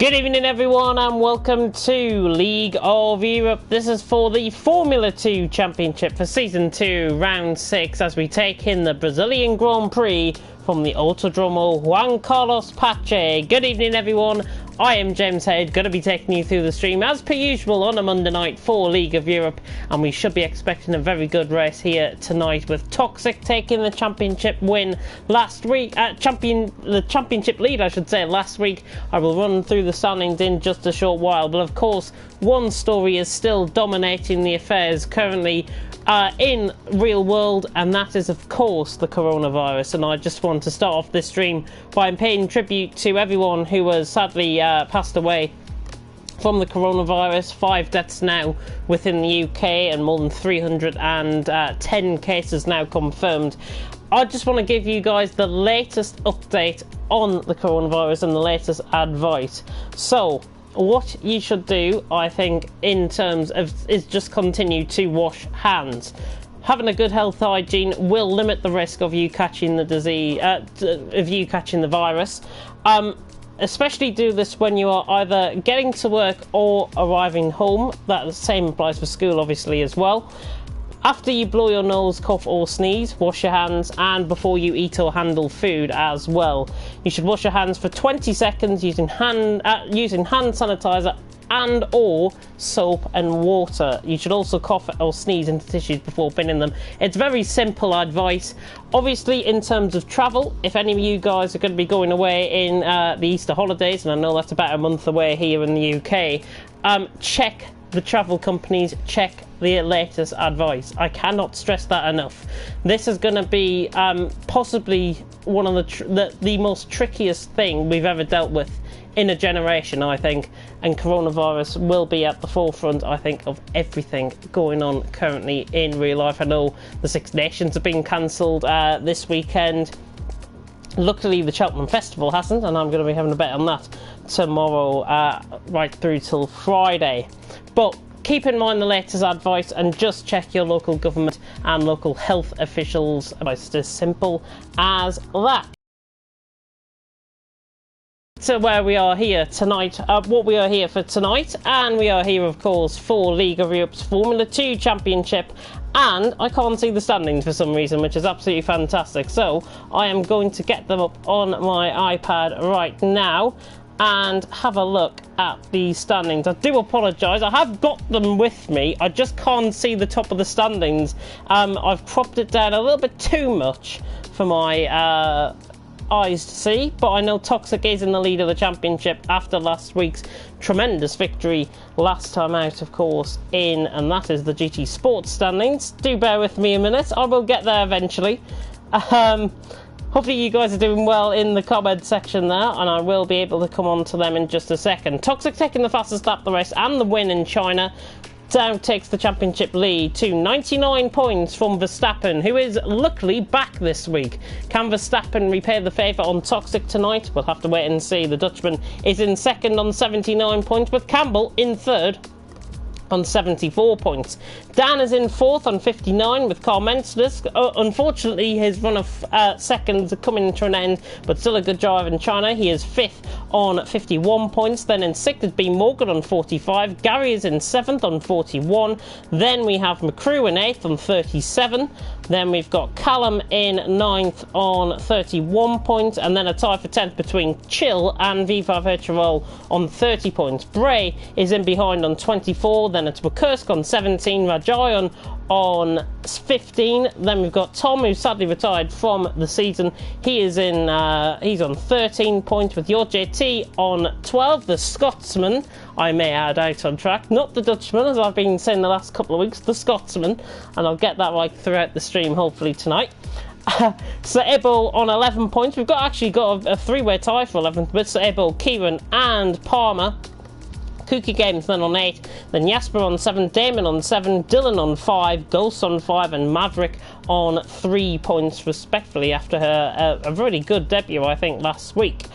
Good evening everyone and welcome to League of Europe. This is for the Formula 2 Championship for Season 2, Round 6, as we take in the Brazilian Grand Prix from the Autodromo Juan Carlos Pache. Good evening everyone, I am James Head, going to be taking you through the stream as per usual on a Monday night for League of Europe, and we should be expecting a very good race here tonight with Toxic taking the championship win last week, the championship lead I should say last week. I will run through the standings in just a short while, but of course one story is still dominating the affairs currently in real world, and that is of course the coronavirus. And I just want to start off this stream by paying tribute to everyone who has sadly passed away from the coronavirus. 5 deaths now within the UK and more than 310 cases now confirmed. I just want to give you guys the latest update on the coronavirus and the latest advice. So what you should do, I think, in terms of, is just continue to wash hands. Having a good health hygiene will limit the risk of you catching the disease, of you catching the virus. Especially do this when you are either getting to work or arriving home. That the same applies for school obviously as well. After you blow your nose, cough or sneeze, wash your hands, and before you eat or handle food as well. You should wash your hands for 20 seconds using hand sanitizer and or soap and water. You should also cough or sneeze into tissues before binning them. It's very simple advice. Obviously, in terms of travel, if any of you guys are going to be going away in the Easter holidays, and I know that's about a month away here in the UK, check the travel companies, check the latest advice. I cannot stress that enough. This is going to be possibly one of the most trickiest thing we've ever dealt with in a generation, I think, and coronavirus will be at the forefront, I think, of everything going on currently in real life. I know the Six Nations have been cancelled this weekend. Luckily the Cheltenham Festival hasn't, and I'm going to be having a bet on that tomorrow right through till Friday. But keep in mind the latest advice and just check your local government and local health officials' advice. It's as simple as that. So where we are here tonight, what we are here for tonight, and we are here of course for League of Europe's Formula 2 Championship, and I can't see the standings for some reason, which is absolutely fantastic. So I am going to get them up on my iPad right now and have a look at the standings. I do apologise, I have got them with me, I just can't see the top of the standings. I've cropped it down a little bit too much for my eyes to see, but I know Toxic is in the lead of the championship after last week's tremendous victory last time out, of course, and that is the GT Sports standings. Do bear with me a minute, I will get there eventually. Hopefully you guys are doing well in the comment section there, and I will be able to come on to them in just a second. Toxic taking the fastest lap of the race and the win in China. Now takes the championship lead to 99 points from Verstappen, who is luckily back this week. Can Verstappen repay the favour on Toxic tonight? We'll have to wait and see. The Dutchman is in second on 79 points, with Campbell in third on 74 points. Dan is in fourth on 59 with Carl Mentzlis. Unfortunately, his run of seconds are coming to an end, but still a good drive in China. He is fifth on 51 points. Then in sixth is B. Morgan on 45. Gary is in seventh on 41. Then we have McCrew in eighth on 37. Then we've got Callum in ninth on 31 points, and then a tie for 10th between Chill and V5 Hercherol on 30 points. Bray is in behind on 24. Then it's Bukursk on 17. Rajayan on 15. Then we've got Tom, who's sadly retired from the season. He is in he's on 13 points, with your JT on 12. The Scotsman, I may add, out on track, not the Dutchman, as I've been saying the last couple of weeks, the Scotsman, and I'll get that right throughout the stream hopefully tonight. Sir Ebbo on 11 points. We've actually got a three-way tie for 11th, but Sir Ebbo, Kieran and Palmer. Cookie Games then on 8, then Jasper on 7, Damon on 7, Dylan on 5, Ghost on 5, and Maverick on 3 points respectively after a really good debut, I think, last week.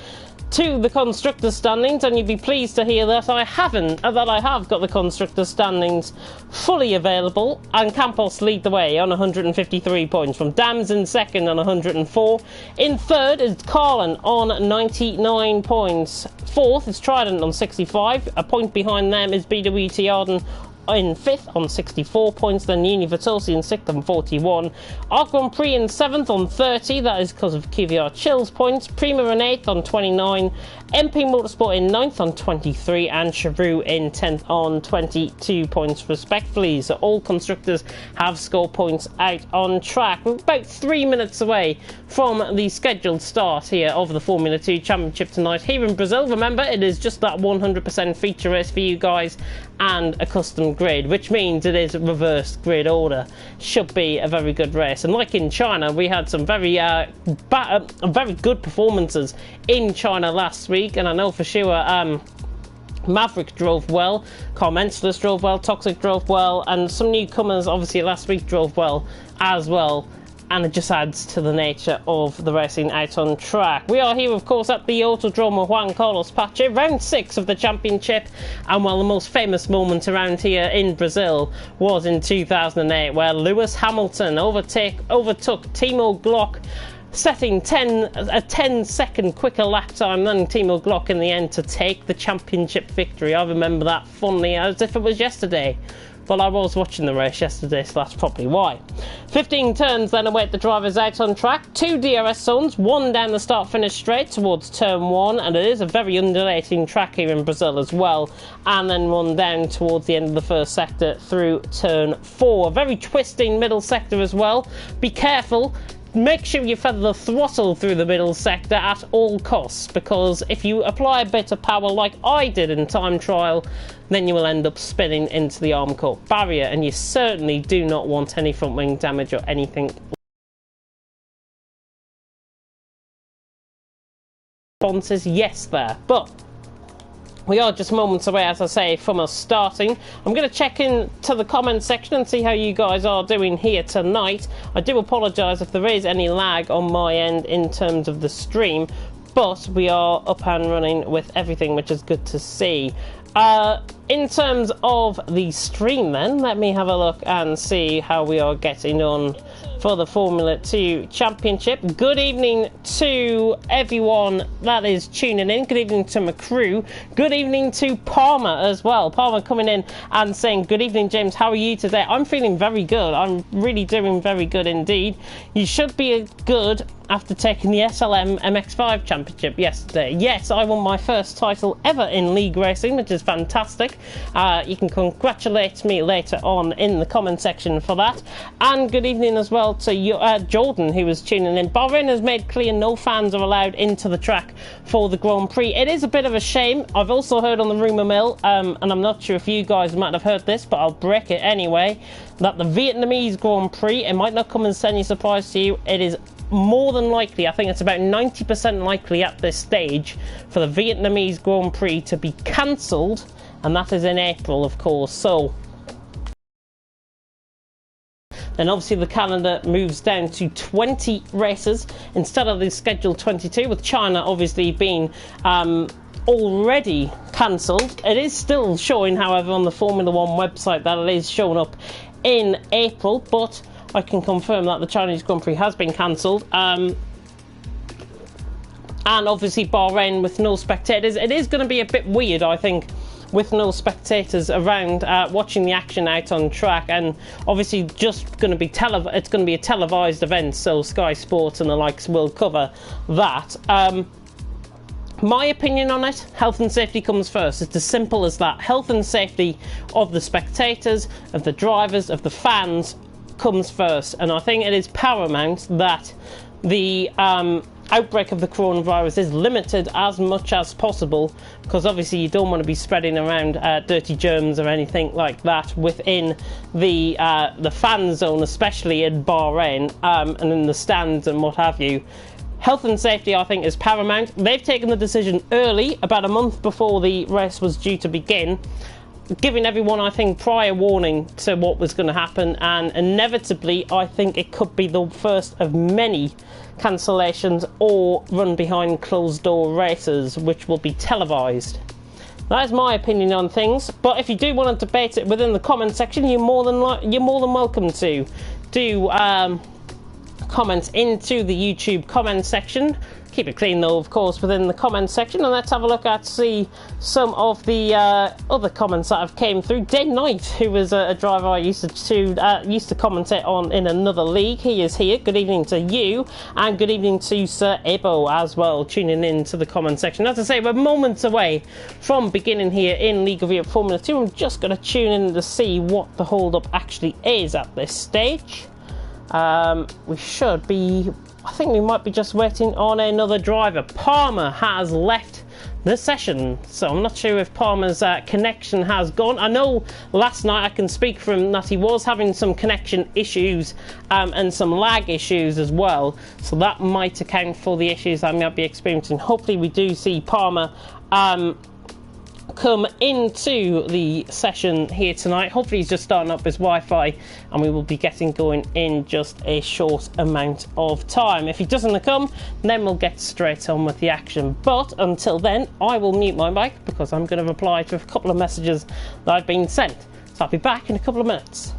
to the constructors standings, and you'd be pleased to hear that I have got the constructors standings fully available, and Campos lead the way on 153 points, from Dams in second on 104. In third is Carlin on 99 points. Fourth is Trident on 65. A point behind them is BWT Arden in 5th on 64 points, then Uni Vitosi in 6th on 41, Arc Grand Prix in 7th on 30, that is because of QVR Chill's points, Prima in 8th on 29, MP Motorsport in 9th on 23, and Chevreux in 10th on 22 points respectively. So all constructors have scored points out on track. We're about 3 minutes away from the scheduled start here of the Formula 2 Championship tonight here in Brazil. Remember, it is just that 100% feature race for you guys and a custom grid, which means it is reversed grid order. Should be a very good race, and like in China, we had some very good performances in China last week, and I know for sure Maverick drove well, Carmensless drove well, Toxic drove well, and some newcomers obviously last week drove well as well. And it just adds to the nature of the racing out on track. We are here, of course, at the Autodromo Juan Carlos Pache, round 6 of the championship, and while the most famous moment around here in Brazil was in 2008, where Lewis Hamilton overtook Timo Glock, setting a 10-second quicker lap time than Timo Glock in the end to take the championship victory. I remember that fondly as if it was yesterday. Well, I was watching the race yesterday, so that's probably why. 15 turns then await the drivers out on track. 2 DRS zones, one down the start-finish straight towards turn 1, and it is a very undulating track here in Brazil as well. And then one down towards the end of the first sector through turn 4. A very twisting middle sector as well. Be careful. Make sure you feather the throttle through the middle sector at all costs, because if you apply a bit of power like I did in time trial, then you will end up spinning into the arm court barrier, and you certainly do not want any front wing damage or anything. Responses, yes there, but we are just moments away, as I say, from us starting. I'm going to check into the comments section and see how you guys are doing here tonight. I do apologise if there is any lag on my end in terms of the stream, but we are up and running with everything, which is good to see. In terms of the stream then, let me have a look and see how we are getting on for the Formula 2 Championship. Good evening to everyone that is tuning in. Good evening to McCrew. Good evening to Palmer as well. Palmer coming in and saying, good evening, James. How are you today? I'm feeling very good. I'm really doing very good indeed. You should be good after taking the SLM MX5 Championship yesterday. Yes, I won my first title ever in league racing, which is fantastic. You can congratulate me later on in the comment section for that. And good evening as well to Jordan, who was tuning in. Bahrain has made clear no fans are allowed into the track for the Grand Prix. It is a bit of a shame. I've also heard on the rumour mill, and I'm not sure if you guys might have heard this, but I'll break it anyway, that the Vietnamese Grand Prix, it might not come as any surprise to you, it is more than likely, I think it's about 90% likely at this stage, for the Vietnamese Grand Prix to be cancelled, and that is in April, of course. So then obviously the calendar moves down to 20 races instead of the scheduled 22, with China obviously being already cancelled. It is still showing, however, on the Formula 1 website that it is showing up in April, but I can confirm that the Chinese Grand Prix has been cancelled. And obviously Bahrain with no spectators. It is going to be a bit weird, I think, with no spectators around watching the action out on track, and obviously just going to be it's going to be a televised event, so Sky Sports and the likes will cover that. My opinion on it, health and safety comes first. It's as simple as that. Health and safety of the spectators, of the drivers, of the fans comes first, and I think it is paramount that the outbreak of the coronavirus is limited as much as possible, because obviously you don't want to be spreading around dirty germs or anything like that within the fan zone, especially in Bahrain, and in the stands and what have you. Health and safety, I think, is paramount. They've taken the decision early, about a month before the race was due to begin, giving everyone, I think, prior warning to what was going to happen, and inevitably I think it could be the first of many cancellations or run behind closed door races which will be televised. That is my opinion on things, but if you do want to debate it within the comment section, you're more than welcome to do comments into the YouTube comment section. Keep it clean though, of course, within the comment section, and let's have a look at see some of the other comments that have came through. Dead Knight, who was a driver I used to commentate on in another league, he is here. Good evening to you, and good evening to Sir Ebo as well, tuning in to the comment section. As I say, we're moments away from beginning here in League of Europe Formula 2. I'm just going to tune in to see what the hold-up actually is at this stage. We should be, I think we might be just waiting on another driver. Palmer has left the session, so I'm not sure if Palmer's connection has gone. I know last night, I can speak for him, that he was having some connection issues and some lag issues as well, so that might account for the issues I might be experiencing. Hopefully we do see Palmer come into the session here tonight. Hopefully he's just starting up his Wi-Fi, and we will be getting going in just a short amount of time. If he doesn't come, then we'll get straight on with the action, but until then I will mute my mic because I'm going to reply to a couple of messages that I've been sent, so I'll be back in a couple of minutes.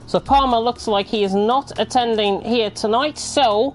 So Palmer looks like he is not attending here tonight, so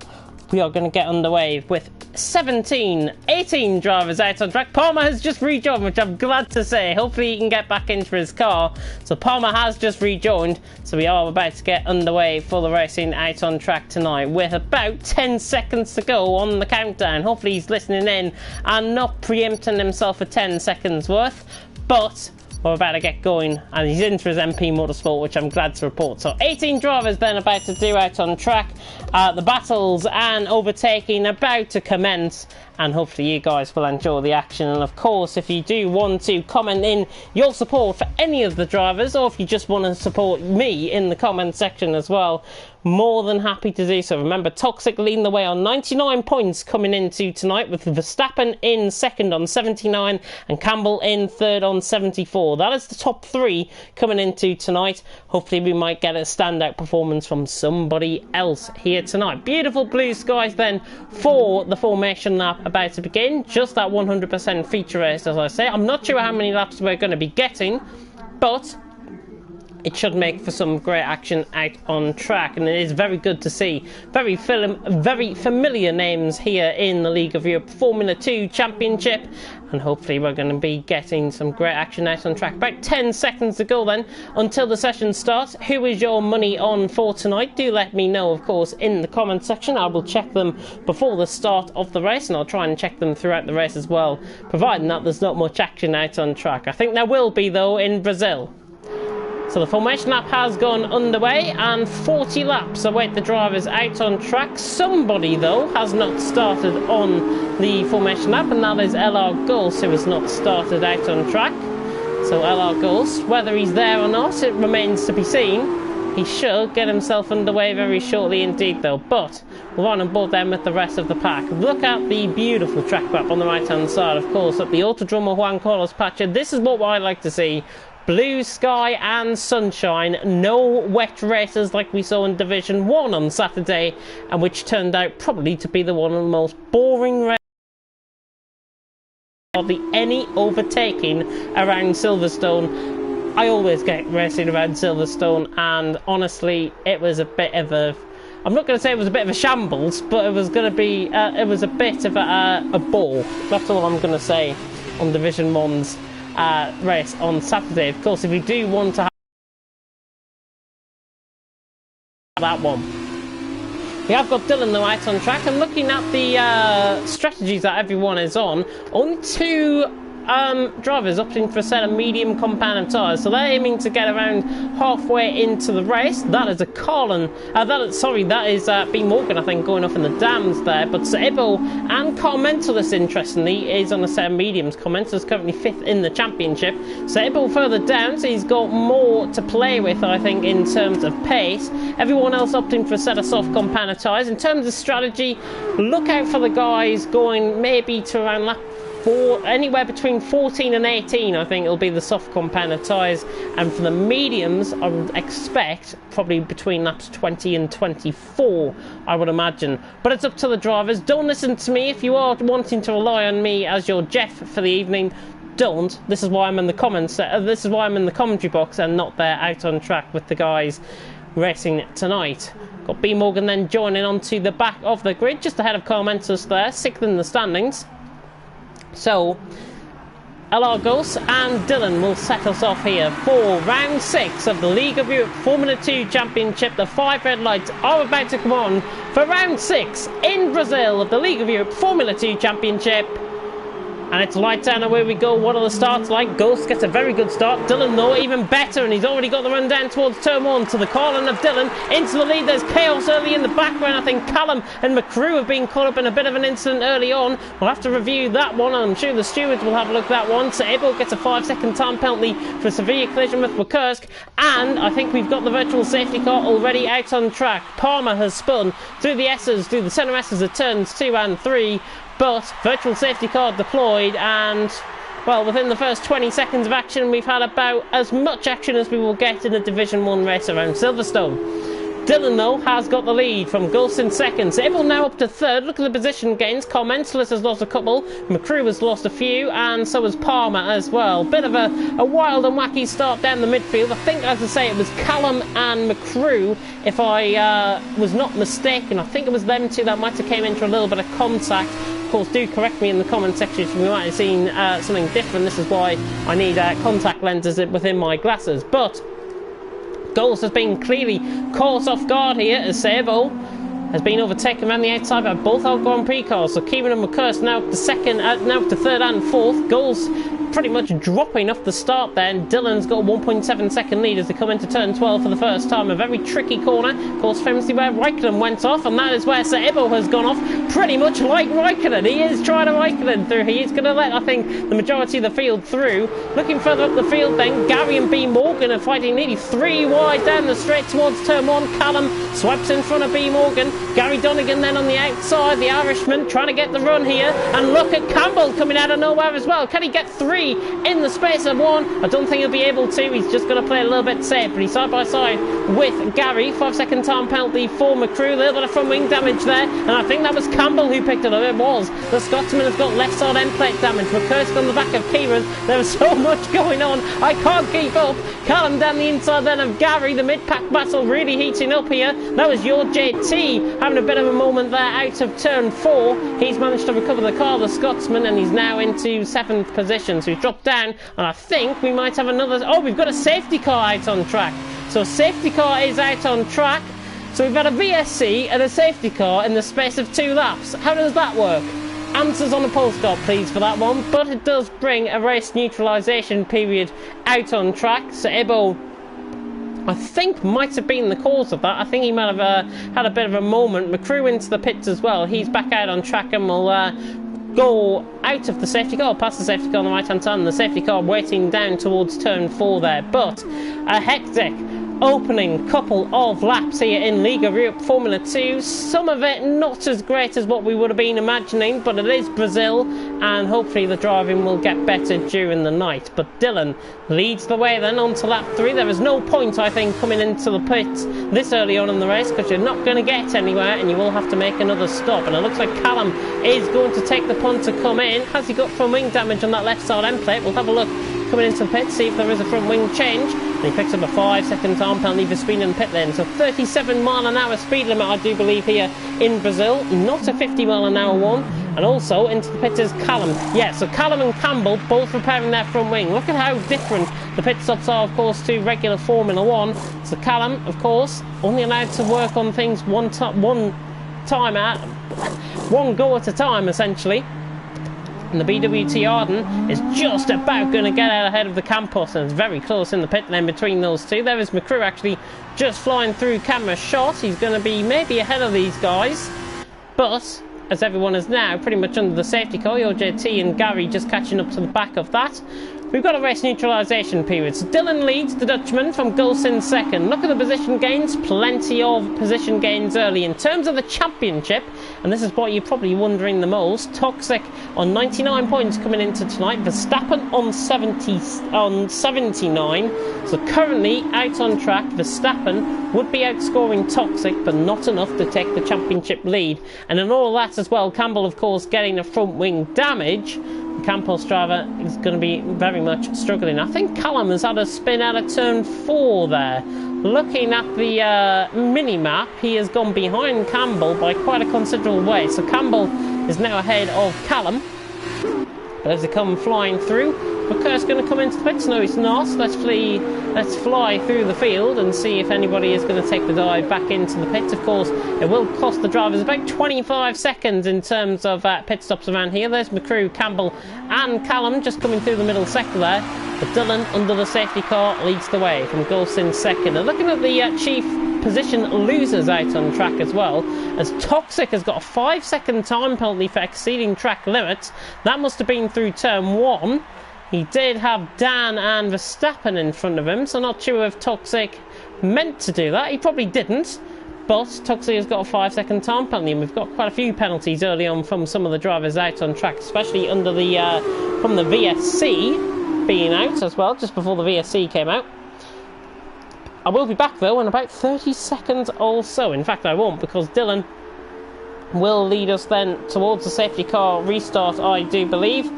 we are going to get underway with 18 drivers out on track. Palmer has just rejoined, which I'm glad to say. Hopefully he can get back into his car. So Palmer has just rejoined, so we are about to get underway for the racing out on track tonight with about 10 seconds to go on the countdown. Hopefully he's listening in and not preempting himself for 10 seconds worth, but we're about to get going, and he's in for his MP Motorsport, which I'm glad to report. So 18 drivers then about to do out on track. The battles and overtaking about to commence, and hopefully you guys will enjoy the action. And of course, if you do want to comment in your support for any of the drivers, or if you just want to support me in the comment section as well, more than happy to do so. Remember, Toxic leading the way on 99 points coming into tonight, with Verstappen in second on 79 and Campbell in third on 74. That is the top three coming into tonight. Hopefully we might get a standout performance from somebody else here tonight. Beautiful blue skies then for the formation lap about to begin. Just that 100% feature race, as I say. I'm not sure how many laps we're going to be getting, but it should make for some great action out on track, and it is very good to see very familiar names here in the League of Europe Formula 2 Championship, and hopefully we're going to be getting some great action out on track. About 10 seconds to go then until the session starts. Who is your money on for tonight? Do let me know, of course, in the comment section. I will check them before the start of the race, and I'll try and check them throughout the race as well, providing that there's not much action out on track. I think there will be, though, in Brazil. So the formation lap has gone underway, and 40 laps await the drivers out on track. Somebody, though, has not started on the formation lap, and that is LR Gulls, who has not started out on track. So LR Gulls, whether he's there or not, it remains to be seen. He should get himself underway very shortly indeed, though. But we're on board then with the rest of the pack. Look at the beautiful track map on the right-hand side, of course, at the Autodromo Juan Carlos Pacha. This is what I like to see. Blue sky and sunshine, no wet races like we saw in Division 1 on Saturday, and which turned out probably to be one of the most boring races. Hardly any overtaking around Silverstone. I always get racing around Silverstone, and honestly, it was a bit of a... I'm not going to say it was a bit of a shambles, but it was going to be... it was a bit of a bore. That's all I'm going to say on Division 1's race on Saturday. Of course, if you do want to have that one, We have got Dylan though out on track, and looking at the strategies that everyone is on, only 2 drivers opting for a set of medium compound tyres, so they're aiming to get around halfway into the race. That is a Colin, that is B Morgan, I think, going off in the dams there. But Sebo and Carmentalus, interestingly, is on a set of mediums. Carmentalus currently 5th in the championship. Sebo further down, so he's got more to play with, I think, in terms of pace. Everyone else opting for a set of soft compound tyres. In terms of strategy, look out for the guys going maybe to around lap anywhere between 14 and 18, I think it'll be the soft compound tyres, and for the mediums I would expect probably between laps 20 and 24, I would imagine. But it's up to the drivers. Don't listen to me if you are wanting to rely on me as your Jeff for the evening. Don't. This is why I'm in the comments. This is why I'm in the commentary box and not there out on track with the guys racing tonight. Got B Morgan then joining onto the back of the grid, just ahead of Carmentus there, 6th in the standings. So, Alargos and Dylan will set us off here for round 6 of the League of Europe Formula 2 Championship. The 5 red lights are about to come on for round 6 in Brazil of the League of Europe Formula 2 Championship. And it's light down, away we go. What are the starts like? Ghost gets a very good start. Dylan, though, even better, and he's already got the run down towards turn 1 to the Colin of Dylan. Into the lead, there's chaos early in the background. I think Callum and McCrew have been caught up in a bit of an incident early on. We'll have to review that one, and I'm sure the stewards will have a look at that one. So Abel gets a 5-second time penalty for a severe collision with McCursk, and I think we've got the virtual safety car already out on track. Palmer has spun through the S's, through the centre S's at turns 2 and 3. But virtual safety car deployed, and well, within the first 20 seconds of action we've had about as much action as we will get in a Division 1 race around Silverstone. Dylan, though, has got the lead from Ghost in second. Abel now up to third. Look at the position gains. Carmentalus has lost a couple. McCrew has lost a few, and so has Palmer as well. Bit of a wild and wacky start down the midfield. I think, as I say, it was Callum and McCrew, if I was not mistaken. I think it was them two that might have came into a little bit of contact. Of course, do correct me in the comment section if we might have seen something different. This is why I need contact lenses within my glasses. But Goals has been clearly caught off guard here as Sebo has been overtaken around the outside by both our Grand Prix cars. So Kieran and McCurst now up to second, now up to third and fourth. Goals pretty much dropping off the start there, and Dylan's got a 1.7 second lead as they come into turn 12 for the first time. A very tricky corner, of course, famously where Raikkonen went off, and that is where Sebo has gone off, pretty much like Raikkonen. He is trying to Raikkonen through. He is going to let, I think, the majority of the field through. Looking further up the field then, Gary and B Morgan are fighting nearly 3 wide down the straight towards turn 1. Callum swipes in front of B Morgan. Gary Donegan then on the outside, the Irishman trying to get the run here, and look at Campbell coming out of nowhere as well. Can he get 3 in the space of 1? I don't think he'll be able to. He's just going to play a little bit safe, but he's side by side with Gary. 5-second time penalty for McCrew. A little bit of front wing damage there, and I think that was Campbell who picked it up. It was. The Scotsman has got left side end plate damage. McCursk on the back of Kieran. There was so much going on, I can't keep up. Callum down the inside then of Gary. The mid-pack battle really heating up here. That was your JT having a bit of a moment there out of turn 4. He's managed to recover the car, the Scotsman, and he's now into 7th position. So he's dropped down, and I think we might have another. Oh, we've got a safety car out on track. So a safety car is out on track. So we've had a VSC and a safety car in the space of 2 laps. How does that work? Answers on a postcard, please, for that one. But it does bring a race neutralisation period out on track. So Ebo, I think, might have been the cause of that. I think he might have had a bit of a moment. McCrew into the pits as well. He's back out on track and will go out of the safety car, past the safety car on the right hand side, and the safety car waiting down towards turn 4 there. But a hectic opening couple of laps here in League of Europe Formula 2. Some of it not as great as what we would have been imagining, but it is Brazil, and hopefully the driving will get better during the night. But Dylan leads the way then on to lap 3. There is no point, I think, coming into the pits this early on in the race, because you're not going to get anywhere and you will have to make another stop. And it looks like Callum is going to take the punt to come in. Has he got front wing damage on that left side end plate? We'll have a look coming into the pit, see if there is a front wing change. And he picks up a 5-second time penalty for speed in the pit lane. So 37-mile-an-hour speed limit, I do believe, here in Brazil, not a 50-mile-an-hour one. And also into the pit is Callum. Yeah, so Callum and Campbell both repairing their front wing. Look at how different the pit stops are, of course, to regular Formula 1. So Callum, of course, only allowed to work on things one time out, one go at a time essentially. And the BWT Arden is just about going to get out ahead of the Campos, and it's very close in the pit lane between those two. There is McCrew actually just flying through camera shot. He's going to be maybe ahead of these guys, but as everyone is now pretty much under the safety car, your JT and Gary just catching up to the back of that. We've got a race neutralisation period. So Dylan leads the Dutchman from Gulsin second. Look at the position gains, plenty of position gains early. In terms of the championship, and this is what you're probably wondering the most, Toxic on 99 points coming into tonight, Verstappen on 79. So currently out on track, Verstappen would be outscoring Toxic, but not enough to take the championship lead. And in all that as well, Campbell of course getting a front wing damage. The Campos driver is going to be very much struggling. I think Callum has had a spin out of turn 4 there. Looking at the mini-map, he has gone behind Campbell by quite a considerable way. So Campbell is now ahead of Callum. But as they come flying through, McCur's going to come into the pits. No, he's not. Let's fly through the field and see if anybody is going to take the dive back into the pits. Of course, it will cost the drivers about 25 seconds in terms of pit stops around here. There's McCrew, Campbell and Callum just coming through the middle sector there. But Dylan, under the safety car, leads the way from Gulsin second. And looking at the chief position losers out on track as well, as Toxic has got a 5-second time penalty for exceeding track limits. That must have been through turn 1. He did have Dan and Verstappen in front of him, so not sure if Toxic meant to do that. He probably didn't, but Toxic has got a 5-second time penalty, and we've got quite a few penalties early on from some of the drivers out on track, especially under the from the VSC being out as well, just before the VSC came out. I will be back though in about 30 seconds or so. In fact, I won't, because Dylan will lead us then towards the safety car restart, I do believe.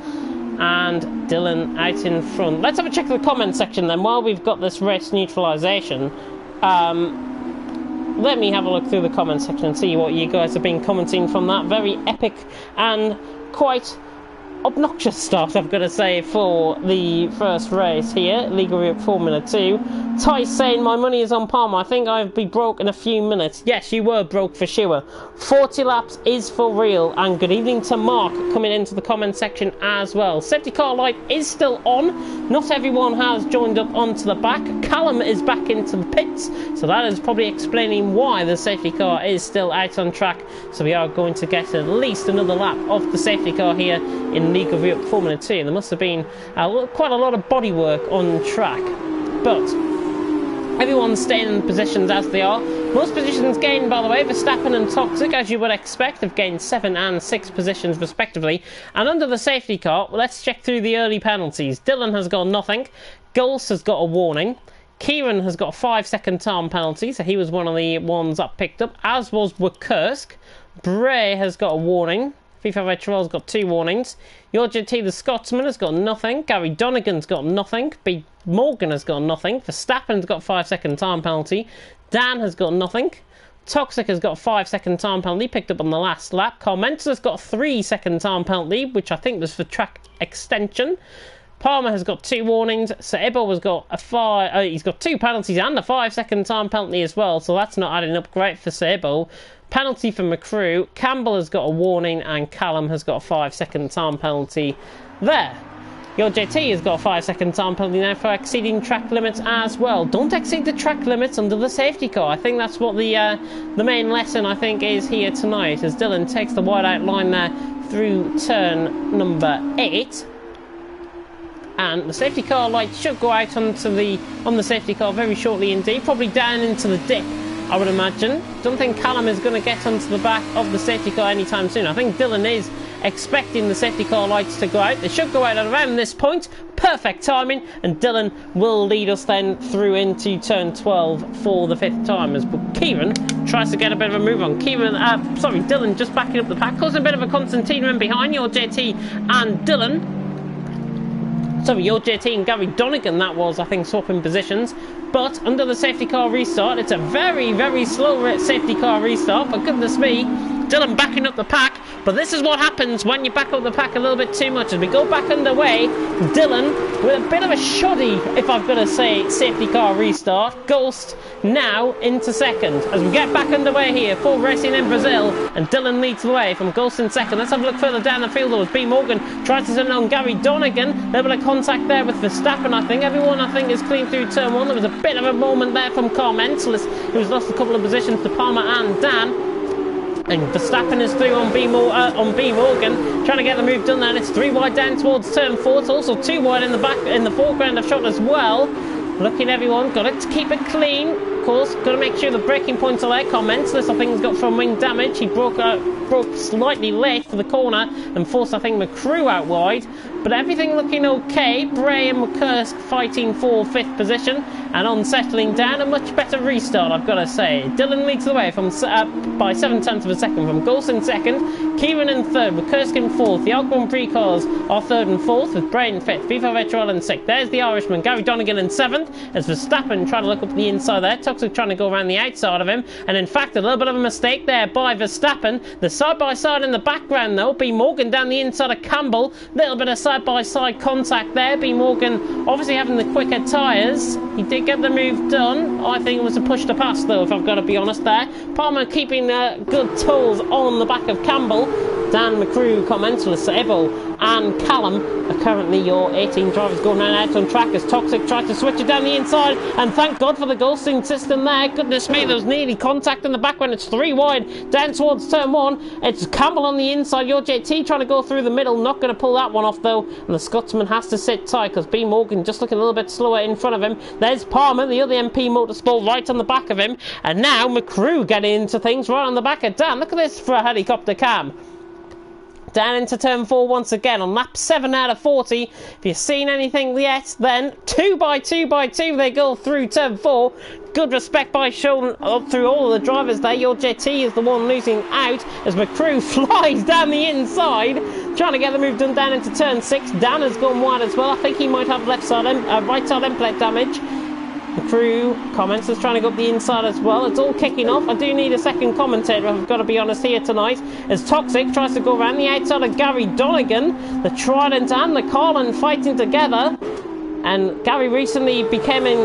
And Dylan out in front. Let's have a check of the comment section then while we've got this race neutralisation. Let me have a look through the comment section and see what you guys have been commenting from that very epic and quite obnoxious start, I've got to say, for the first race here, League of Europe Formula 2. Ty saying, my money is on Palmer. I think I'll be broke in a few minutes. Yes, you were broke for sure. 40 laps is for real. And good evening to Mark coming into the comment section as well. Safety car light is still on. Not everyone has joined up onto the back. Callum is back into the pits, so that is probably explaining why the safety car is still out on track. So we are going to get at least another lap of the safety car here in League of Europe Formula 2, and there must have been quite a lot of bodywork on track, but everyone's staying in positions as they are. Most positions gained, by the way. Verstappen and Toxic, as you would expect, have gained 7 and 6 positions respectively. And under the safety car, let's check through the early penalties. Dylan has got nothing. Guls has got a warning. Kieran has got a 5-second time penalty, so he was one of the ones that picked up, as was Wakursk. Bray has got a warning. FIFA Veteral's got 2 warnings. Your JT the Scotsman has got nothing. Gary Donegan's got nothing. B. Morgan has got nothing. Verstappen's got a 5-second time penalty. Dan has got nothing. Toxic has got a 5-second time penalty, picked up on the last lap. Carmenza's got a 3-second time penalty, which I think was for track extension. Palmer has got 2 warnings. Saibo has got he's got 2 penalties and a 5-second time penalty as well, so that's not adding up great for Saibo. Penalty for McCrew. Campbell has got a warning, and Callum has got a 5-second time penalty there. Your JT has got a 5-second time penalty now for exceeding track limits as well. Don't exceed the track limits under the safety car. I think that's what the main lesson, I think, is here tonight, as Dylan takes the wide out line there through turn number 8. And the safety car light should go out on the safety car very shortly indeed, probably down into the dip, I would imagine. Don't think Callum is going to get onto the back of the safety car anytime soon. I think Dylan is expecting the safety car lights to go out. They should go out at around this point. Perfect timing, and Dylan will lead us then through into turn 12 for the 5th time, as Kieran tries to get a bit of a move on. Dylan just backing up the pack, causing a bit of a Constantine run behind your JT and Dylan. Sorry, your JT and Gary Donegan, that was, I think, swapping positions. But under the safety car restart, it's a very, very slow safety car restart. For goodness me, Dylan backing up the pack, But this is what happens when you back up the pack a little bit too much. As we go back underway, Dylan with a bit of a shoddy, if I've got to say, safety car restart. Ghost now into second. As we get back underway here, full racing in Brazil, and Dylan leads the way from Ghost in second. Let's have a look further down the field though, as B. Morgan tries to turn on Gary Donegan. There was a contact there with Verstappen, I think. Everyone, I think, is clean through turn one. There was a bit of a moment there from Carl Mentelis, who's lost a couple of positions to Palmer and Dan. And Verstappen is through on B. Morgan, trying to get the move done there. It's 3 wide down towards turn 4. It's also 2 wide in the back, in the foreground of shot as well. Looking everyone, got it to keep it clean. Of course, got to make sure the braking points are there. Commenceless, I think, has got front wing damage. He broke slightly late for the corner and forced, I think, McCrew out wide. But everything looking okay. Bray and McCursk fighting for 5th position and on settling down. A much better restart, I've got to say. Dylan leads the way from by 7/10 of a second from Ghost in second, Kieran in third, McCursk in fourth. The Alcon pre-cars are third and fourth, with Bray in fifth, Vivo Vetrol in sixth. There's the Irishman, Gary Donegan in seventh, as Verstappen trying to look up the inside there. Toxic trying to go around the outside of him, and in fact a little bit of a mistake there by Verstappen. The side-by-side in the background though, B. Morgan down the inside of Campbell. Little bit of side-by-side contact there. B. Morgan obviously having the quicker tyres. He did get the move done. I think it was a push to pass though, if I've got to be honest there. Palmer keeping good tolls on the back of Campbell. Dan, McCrew, Commentalist, Evo and Callum are currently your 18 drivers going out on track as Toxic tries to switch it down the inside, and thank God for the ghosting system there. Goodness me, there was nearly contact in the back when it's 3 wide down towards turn 1. It's Campbell on the inside, your JT trying to go through the middle, not going to pull that one off though, and the Scotsman has to sit tight because B. Morgan just looking a little bit slower in front of him. There's Palmer, the other MP Motorsport, right on the back of him, and now McCrew getting into things right on the back of Dan. Look at this for a helicopter cam. Down into turn 4 once again on lap 7 out of 40. If you've seen anything yet, then 2 by 2 by 2 they go through turn 4. Good respect by shown up through all of the drivers there. Your JT is the one losing out as McCrew flies down the inside, trying to get the move done down into turn 6. Dan has gone wide as well. I think he might have right side end plate damage. McCrew comments is trying to go up the inside as well. It's all kicking off. I do need a second commentator, I've got to be honest, here tonight, as Toxic tries to go around the outside of Gary Donegan. The Trident and the Carlin fighting together. And Gary recently became in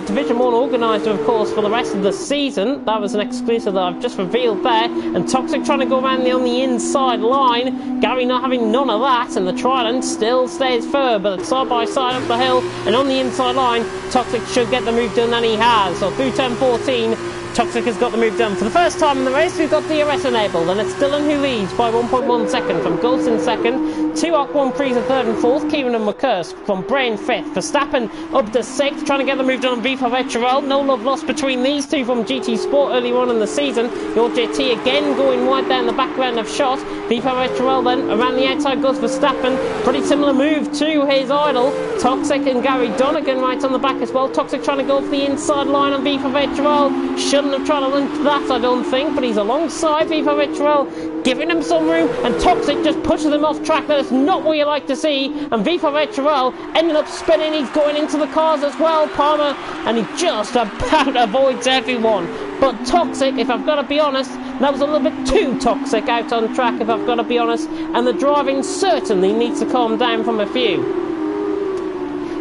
Division 1 organiser, of course, for the rest of the season. That was an exclusive that I've just revealed there. And Toxic trying to go around on the inside line. Gary not having none of that. And the Trident still stays firm, but it's side by side up the hill. And on the inside line, Toxic should get the move done, and he has. So through turn 14, Toxic has got the move done. For the first time in the race, we've got DRS enabled, and it's Dylan who leads by 1.1 second from Ghost in second, 2 Occ1 Prees in third and fourth, Kieran and McCursk from Bray in fifth, Verstappen up to sixth, trying to get the move done on V5 Etrell. No love lost between these two from GT Sport early on in the season. Your JT again going wide down the background of shot. V5 Etrell then around the outside goes Verstappen. Pretty similar move to his idol, Toxic and Gary Donegan right on the back as well. Toxic trying to go for the inside line on V5 Etrell. Shouldn't have tried to link that, I don't think, but he's alongside Vivo Vetrol, giving him some room, and Toxic just pushes him off track. That is not what you like to see, and Vivo Vetrol ended up spinning. He's going into the cars as well, Palmer, and he just about avoids everyone. But Toxic, if I've got to be honest, that was a little bit too toxic out on track, if I've got to be honest, and the driving certainly needs to calm down from a few.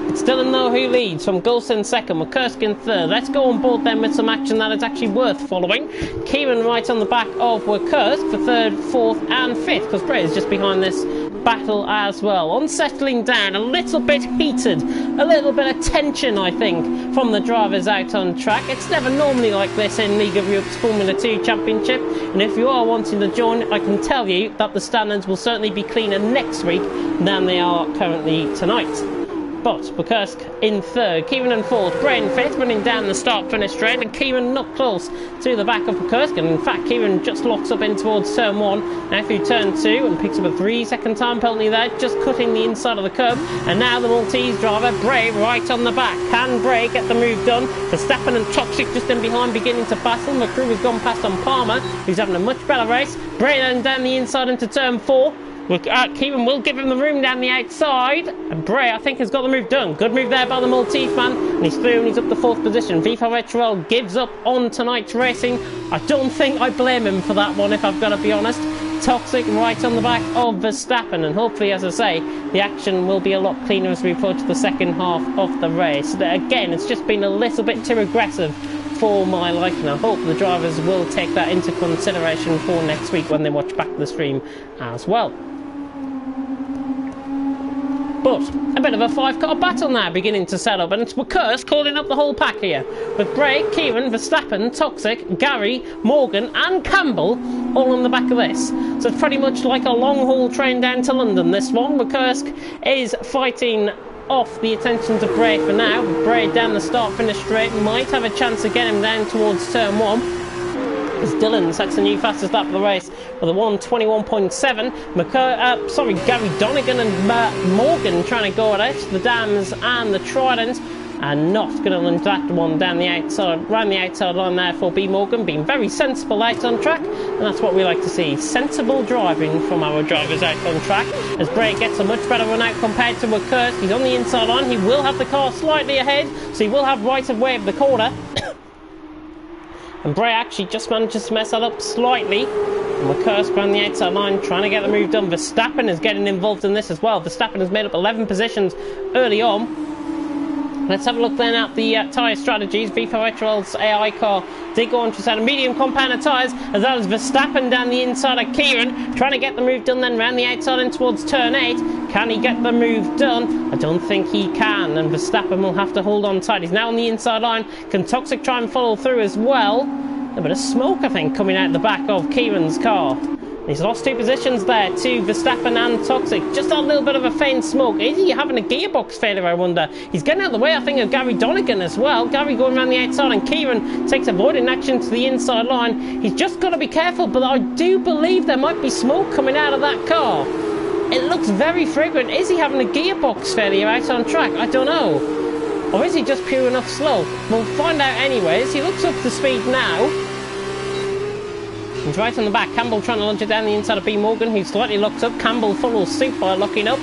It's Dylan though who leads from Ghost in second, McCursk in third. Let's go on board then with some action that is actually worth following. Kieran right on the back of McCursk for third, fourth and fifth, because Bray is just behind this battle as well. On settling down, a little bit heated, a little bit of tension I think from the drivers out on track. It's never normally like this in League of Europe's Formula 2 Championship, and if you are wanting to join, I can tell you that the standards will certainly be cleaner next week than they are currently tonight. But McCursk in third, Kieran in fourth, Bray in fifth, running down the start-finish straight, and Kieran not close to the back of McCursk, and in fact Kieran just locks up in towards turn 1, now through turn 2, and picks up a 3-second time penalty there, just cutting the inside of the curb, and now the Maltese driver, Bray, right on the back. Can Bray get the move done? Verstappen and Toxic just in behind, beginning to battle. McCrew has gone past on Palmer, who's having a much better race. Bray then down the inside into turn 4. Kieran will give him the room down the outside, and Bray I think has got the move done. Good move there by the Maltese man, and he's through and he's up to 4th position. Vivo Vetrol gives up on tonight's racing. I don't think I blame him for that one, if I've got to be honest. Toxic right on the back of Verstappen, and hopefully, as I say, the action will be a lot cleaner as we approach the second half of the race. Again, it's just been a little bit too aggressive for my liking. I hope the drivers will take that into consideration for next week when they watch back the stream as well. But a bit of a five-car battle now beginning to set up, and it's McCurse calling up the whole pack here, with Bray, Kieran, Verstappen, Toxic, Gary, Morgan and Campbell all on the back of this. So it's pretty much like a long-haul train down to London, this one. McCurse is fighting off the attentions of Bray for now. Bray down the start-finish straight might have a chance of getting him down towards turn 1. As Dylan sets the new fastest lap of the race with a 1:21.7. Gary Donegan and Morgan trying to go at it. The Dams and the Trident are not going to lunge that one down the outside, round the outside line there for B Morgan, being very sensible out on track, and that's what we like to see. Sensible driving from our drivers out on track. As Bray gets a much better run out compared to McCurse. He's on the inside line. He will have the car slightly ahead, so he will have right of way of the corner. And Bray actually just manages to mess that up slightly. And McCurse around the outside line trying to get the move done. Verstappen is getting involved in this as well. Verstappen has made up 11 positions early on. Let's have a look then at the tyre strategies. V4HL's AI car did go on to a set of medium compound tyres, as that is Verstappen down the inside of Kieran, trying to get the move done then round the outside in towards turn 8. Can he get the move done? I don't think he can, and Verstappen will have to hold on tight. He's now on the inside line. Can Toxic try and follow through as well? A bit of smoke, I think, coming out the back of Kieran's car. He's lost 2 positions there to Verstappen and Toxic. Just a little bit of a faint smoke. Is he having a gearbox failure, I wonder? He's getting out of the way, I think, of Gary Donegan as well. Gary going around the outside, and Kieran takes avoiding action to the inside line. He's just got to be careful, but I do believe there might be smoke coming out of that car. It looks very fragrant. Is he having a gearbox failure out on track? I don't know. Or is he just pure enough slow? We'll find out anyways. He looks up to speed now. He's right on the back. Campbell trying to launch it down the inside of B Morgan, who's slightly locked up. Campbell follows suit by locking up,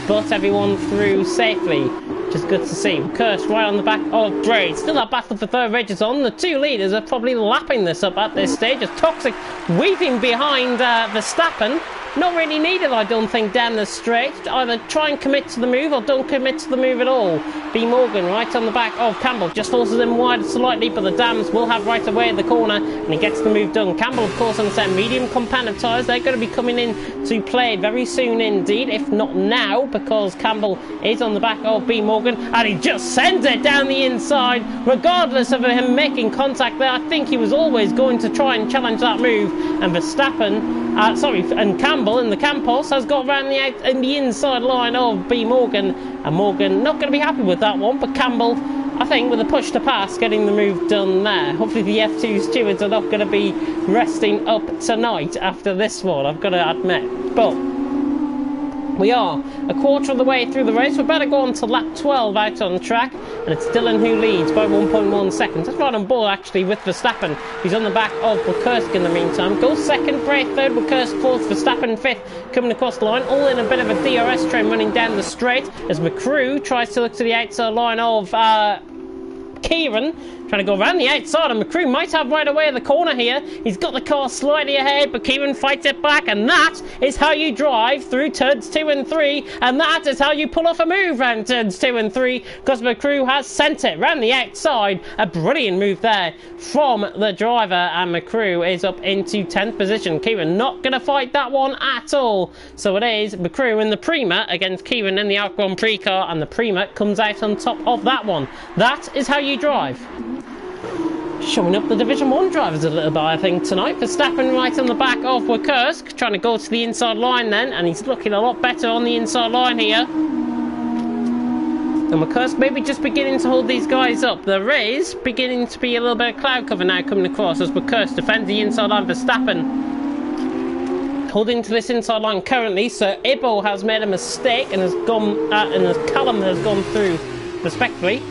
but everyone through safely, which is good to see. McCurse right on the back of Bray. Still that battle for third rages on. The 2 leaders are probably lapping this up at this stage, as Toxic weaving behind Verstappen. Not really needed, I don't think, down the straight. Either try and commit to the move or don't commit to the move at all. B Morgan right on the back of Campbell. Just forces him wide slightly, but the Dams will have right away at the corner, and he gets the move done. Campbell, of course, on the set medium compound tyres. They're going to be coming in to play very soon indeed, if not now, because Campbell is on the back of B Morgan, and he just sends it down the inside, regardless of him making contact there. I think he was always going to try and challenge that move, and and Campbell in the Campos has got around the inside line of B Morgan, and Morgan not going to be happy with that one, but Campbell, I think, with a push to pass, getting the move done there. Hopefully the F2 stewards are not going to be resting up tonight after this one, I've got to admit. But we are a quarter of the way through the race. We're about to go on to lap 12 out on track, and it's Dylan who leads by 1.1 seconds. That's right on board, actually, with Verstappen. He's on the back of Bukursk in the meantime. Goes second, Bray third, Bukursk fourth, Verstappen fifth, coming across the line. All in a bit of a DRS train running down the straight, as McCrew tries to look to the outside line of Kieran, trying to go around the outside, and McCrew might have right away at the corner here. He's got the car slightly ahead, but Kieran fights it back, and that is how you drive through turns 2 and 3, and that is how you pull off a move round turns 2 and 3, because McCrew has sent it round the outside. A brilliant move there from the driver, and McCrew is up into 10th position. Kieran not going to fight that one at all, so it is McCrew in the Prima against Kieran in the Arc Grand Prix car, and the Prima comes out on top of that one. That is how you drive. Showing up the Division 1 drivers a little bit, I think, tonight. Verstappen right on the back of Bukursk, trying to go to the inside line then, and he's looking a lot better on the inside line here. And Bukursk maybe just beginning to hold these guys up. There is beginning to be a little bit of cloud cover now coming across, as Bukursk defends the inside line. Verstappen holding to this inside line currently, so Ibo has made a mistake and has gone, and as Callum has gone through respectfully.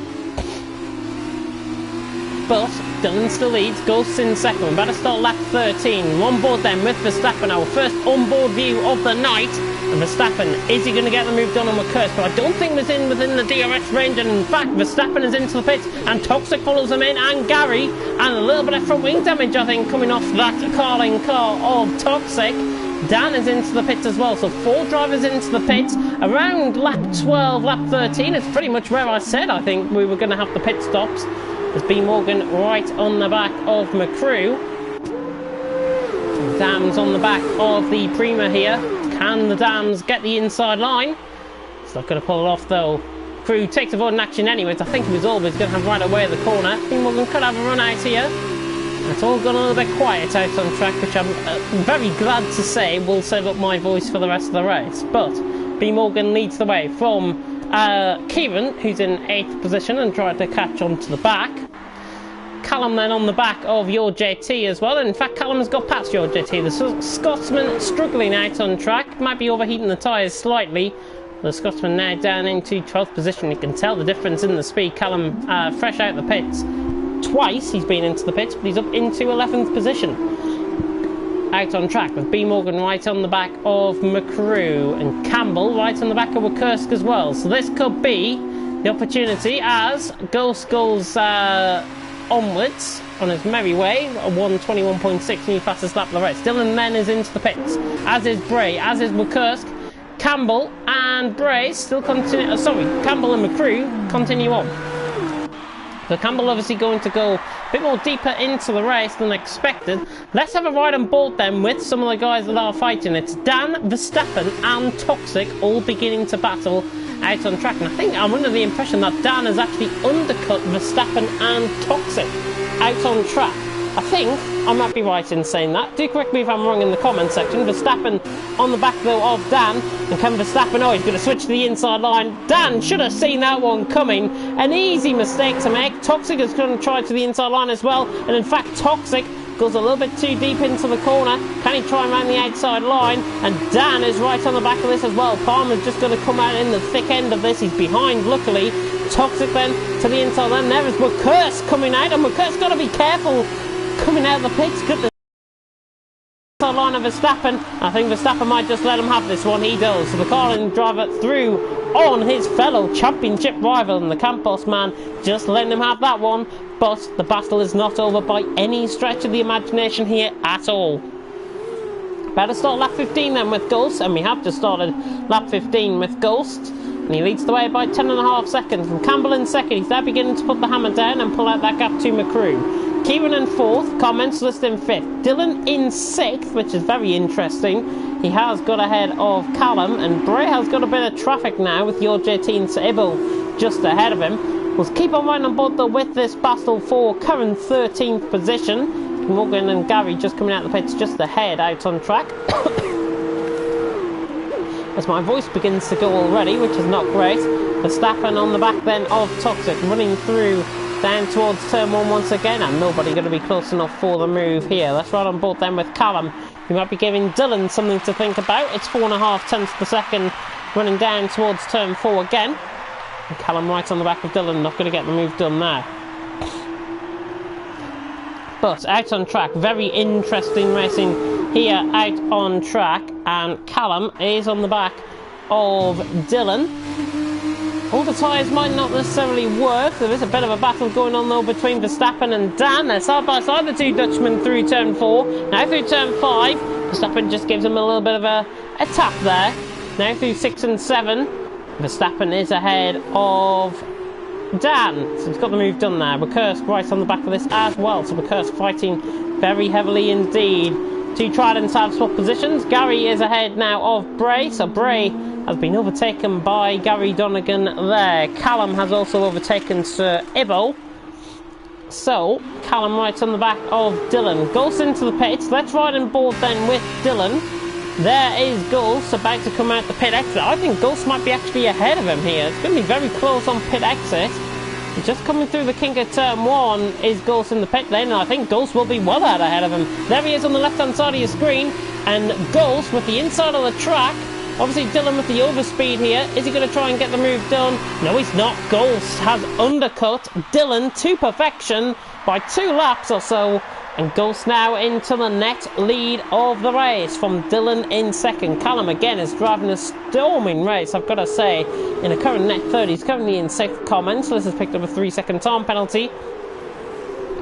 But Dylan still leads, Ghosts in second. We're about to start lap 13. On board then with Verstappen, our first on-board view of the night. And Verstappen, is he going to get the move done on McCurse? But I don't think he's within the DRS range. And in fact, Verstappen is into the pits, and Toxic follows him in, and Gary. And a little bit of front wing damage, I think, coming off that Carling car of Toxic. Dan is into the pits as well, so 4 drivers into the pits around lap 12, lap 13. It's pretty much where I said I think we were going to have the pit stops. There's B Morgan right on the back of McCrew. Dams on the back of the Prima here. Can the Dams get the inside line? It's not going to pull it off though. Crew takes avoiding action anyways. I think he was always going to have right away at the corner. B Morgan could have a run out here. It's all gone a little bit quiet out on track, which I'm very glad to say will save up my voice for the rest of the race. But B Morgan leads the way from Kieran, who's in 8th position and tried to catch onto the back. Callum then on the back of your JT as well. In fact, Callum has got past your JT. The Scotsman struggling out on track. Might be overheating the tyres slightly. The Scotsman now down into 12th position. You can tell the difference in the speed. Callum fresh out the pits. Twice he's been into the pits, but he's up into 11th position. Out on track with B Morgan right on the back of McCrew and Campbell right on the back of Wakursk as well. So this could be the opportunity as Ghost goes onwards on his merry way. A 1:21.6 new fastest lap of the race. Dylan then is into the pits, as is Bray, as is Wakursk. Campbell and Bray still continue. Campbell and McCrew continue on. So Campbell obviously going to go a bit more deeper into the race than expected. Let's have a ride on board then with some of the guys that are fighting. It's Dan, Verstappen and Toxic all beginning to battle out on track. And I think I'm under the impression that Dan has actually undercut Verstappen and Toxic out on track. I think I might be right in saying that. Do correct me if I'm wrong in the comment section. Verstappen on the back though of Dan. And can Verstappen, he's going to switch to the inside line. Dan should have seen that one coming. An easy mistake to make. Toxic is going to try to the inside line as well. And in fact, Toxic goes a little bit too deep into the corner. Can he try around the outside line? And Dan is right on the back of this as well. Palmer's just going to come out in the thick end of this. He's behind, luckily. Toxic then to the inside line. There is Wakursk coming out. And Wakursk's got to be careful coming out of the pits. Goodness. Line of Verstappen. I think Verstappen might just let him have this one. He does. So the Carlin driver through on his fellow championship rival, and the Campos man just letting him have that one. But the battle is not over by any stretch of the imagination here at all. Better start lap 15 then with Ghost, and we have just started lap 15 with Ghost. And he leads the way by 10.5 seconds from Campbell in second. He's now beginning to put the hammer down and pull out that gap to McCrew. Kieran in 4th, Comments list in 5th. Dylan in 6th, which is very interesting. He has got ahead of Callum, and Bray has got a bit of traffic now with your JT and Sable just ahead of him. We'll keep on riding on board though with this battle for current 13th position. Morgan and Gary just coming out of the pits just ahead out on track. As my voice begins to go already, which is not great. Verstappen on the back then of Toxic, running through down towards turn 1 once again, and nobody going to be close enough for the move here. Let's ride on board then with Callum. We might be giving Dylan something to think about. It's 4.5 tenths per second running down towards turn 4 again. And Callum right on the back of Dylan, not going to get the move done there. But out on track, very interesting racing here out on track, and Callum is on the back of Dylan. All the tyres might not necessarily work. There is a bit of a battle going on though between Verstappen and Dan. They're side by side, the two Dutchmen through turn 4. Now through turn 5, Verstappen just gives him a little bit of a tap there. Now through 6 and 7, Verstappen is ahead of Dan. So he's got the move done there. Wakursk right on the back of this as well. So Wakursk fighting very heavily indeed. Two Tridents have swapped positions. Gary is ahead now of Bray. So Bray has been overtaken by Gary Donegan there. Callum has also overtaken Sir Ibo. So Callum right on the back of Dylan. Ghost into the pits. Let's ride on board then with Dylan. There is Ghost about to come out the pit exit. I think Ghost might be actually ahead of him here. It's going to be very close on pit exit. Just coming through the kink of turn 1 is Ghost in the pit lane, and I think Ghost will be well out ahead of him. There he is on the left hand side of your screen, and Ghost with the inside of the track. Obviously Dylan with the overspeed here. Is he going to try and get the move done? No, he's not. Ghost has undercut Dylan to perfection by 2 laps or so. And Ghost now into the net lead of the race from Dylan in second. Callum again is driving a storming race, I've got to say. In a current net third, he's currently in 6th. Comments. This has picked up a 3-second time penalty.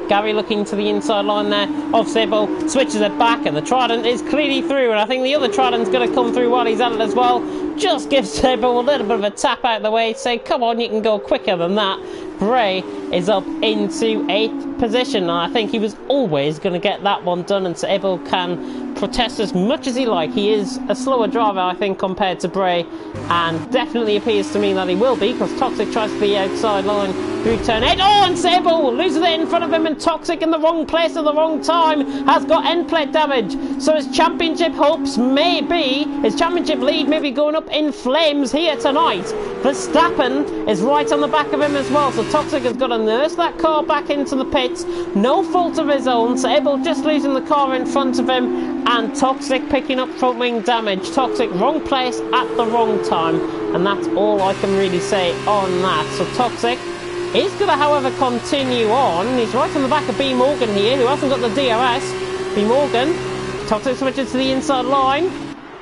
Gary looking to the inside line there of Sebo, switches it back, and the Trident is clearly through, and I think the other Trident's going to come through while he's at it as well. Just gives Sebo a little bit of a tap out of the way, say, come on, you can go quicker than that. Bray is up into 8th position, and I think he was always going to get that one done, and Sebo can protest as much as he like. He is a slower driver, I think, compared to Bray, and definitely appears to me that he will be, because Toxic tries to the outside line through turn 8. Oh, and Sebo loses it in front of him, and Toxic in the wrong place at the wrong time has got end plate damage. So his championship hopes may be, his championship lead may be going up in flames here tonight. Verstappen is right on the back of him as well, so Toxic has got to nurse that car back into the pits. No fault of his own. Sebo just losing the car in front of him, and Toxic picking up front wing damage. Toxic wrong place at the wrong time, and that's all I can really say on that. So Toxic is going to, however, continue on. He's right on the back of B Morgan here, who hasn't got the DRS. B Morgan, Toxic switches to the inside line.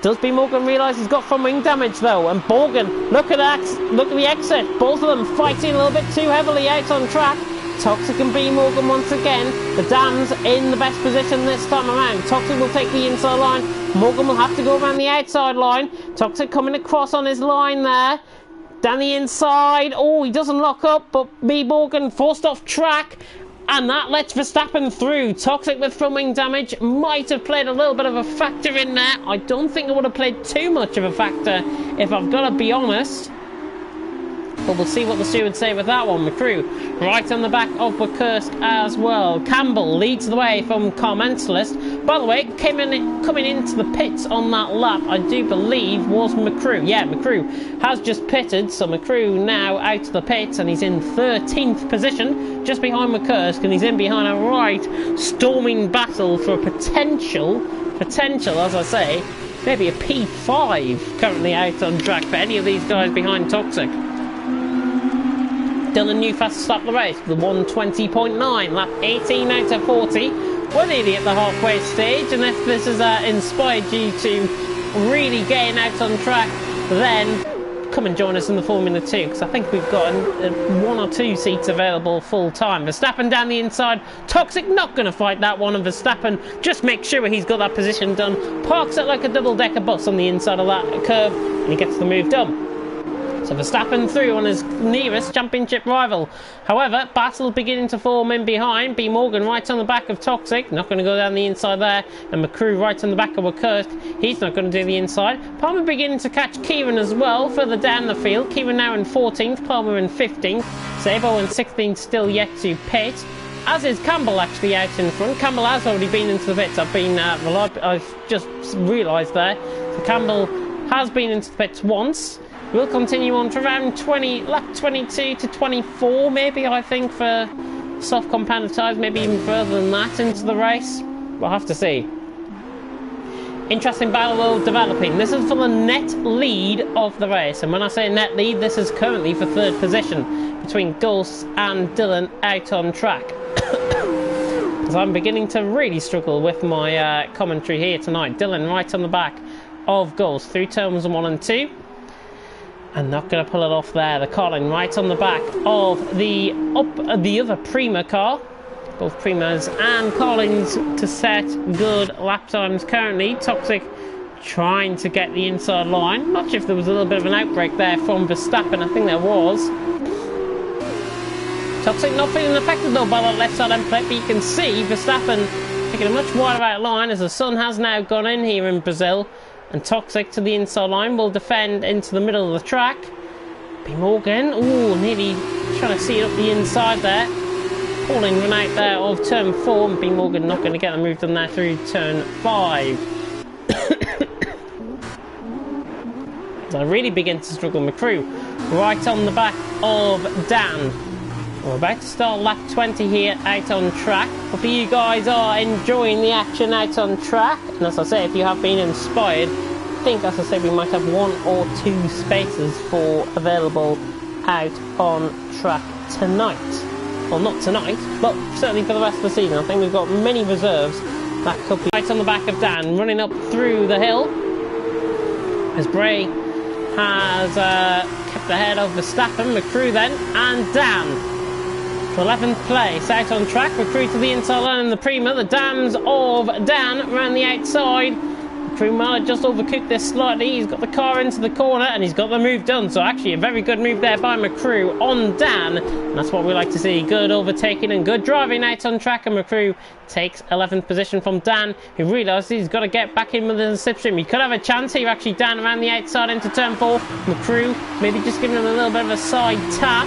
Does B Morgan realise he's got front wing damage though? And Morgan, look at that, look at the exit. Both of them fighting a little bit too heavily out on track. Toxic and B Morgan once again. The Dams in the best position this time around. Toxic will take the inside line. Morgan will have to go around the outside line. Toxic coming across on his line there. Down the inside. Oh, he doesn't lock up, but B Morgan forced off track. And that lets Verstappen through. Toxic with front wing damage might have played a little bit of a factor in there. I don't think it would have played too much of a factor, if I've got to be honest. But we'll see what the stewards say with that one. McCrew right on the back of Wakursk as well. Campbell leads the way from Carmentalist. By the way, coming into the pits on that lap, I do believe, was McCrew. Yeah, McCrew has just pitted, so McCrew now out of the pits, and he's in 13th position, just behind Wakursk, and he's in behind a right storming battle for a potential, as I say, maybe a P5 currently out on track for any of these guys behind Toxic. Dylan New fastest lap of the race, the 1:20.9, lap 18 out of 40. We're nearly at the halfway stage, and if this has inspired you to really getting out on track, then come and join us in the Formula 2, because I think we've got 1 or 2 seats available full time. Verstappen down the inside. Toxic not going to fight that one, and Verstappen just makes sure he's got that position done. Parks it like a double-decker bus on the inside of that curve, and he gets the move done. So Verstappen through on his nearest championship rival. However, battle beginning to form in behind. B Morgan right on the back of Toxic, not going to go down the inside there. And McCrew right on the back of Wakursk, he's not going to do the inside. Palmer beginning to catch Kieran as well further down the field. Kieran now in 14th, Palmer in 15th. Sabo in 16th, still yet to pit. As is Campbell actually out in front. Campbell has already been into the pits. I've just realised there. So Campbell has been into the pits once. We'll continue on to around lap 22 to 24, maybe, I think, for soft compounded tyres, maybe even further than that into the race. We'll have to see. Interesting battle developing. This is for the net lead of the race, and when I say net lead, this is currently for 3rd position between Ghosts and Dylan out on track. Because I'm beginning to really struggle with my commentary here tonight. Dylan right on the back of Ghosts through turns 1 and 2. And not going to pull it off there. The Colin right on the back of the other Prima car. Both Primas and Collins to set good lap times currently. Toxic trying to get the inside line. Not sure if there was a little bit of an outbreak there from Verstappen. I think there was. Toxic not feeling affected though by that left side end plate, but you can see Verstappen taking a much wider out line as the sun has now gone in here in Brazil. And Toxic to the inside line will defend into the middle of the track. B Morgan, ooh, nearly trying to see it up the inside there. Pulling run out there of turn 4, and B Morgan not going to get the move done there through turn 5. So I really begin to struggle. McCrew right on the back of Dan. We're about to start lap 20 here out on track. Hope you guys are enjoying the action out on track. And as I say, if you have been inspired, I think, as I say, we might have 1 or 2 spaces for available out on track tonight. Well, not tonight, but certainly for the rest of the season. I think we've got many reserves that could be right on the back of Dan, running up through the hill. As Bray has kept ahead of Verstappen, McCrew then, and Dan. 11th place, out on track, McCrew to the inside line in the Prima, the dams of Dan around the outside. McCrew might have just overcooked this slightly, he's got the car into the corner and he's got the move done, so actually a very good move there by McCrew on Dan, and that's what we like to see, good overtaking and good driving out on track, and McCrew takes 11th position from Dan, who realises he's got to get back in with the slipstream. He could have a chance here, actually. Dan around the outside into turn 4, McCrew maybe just giving him a little bit of a side tap.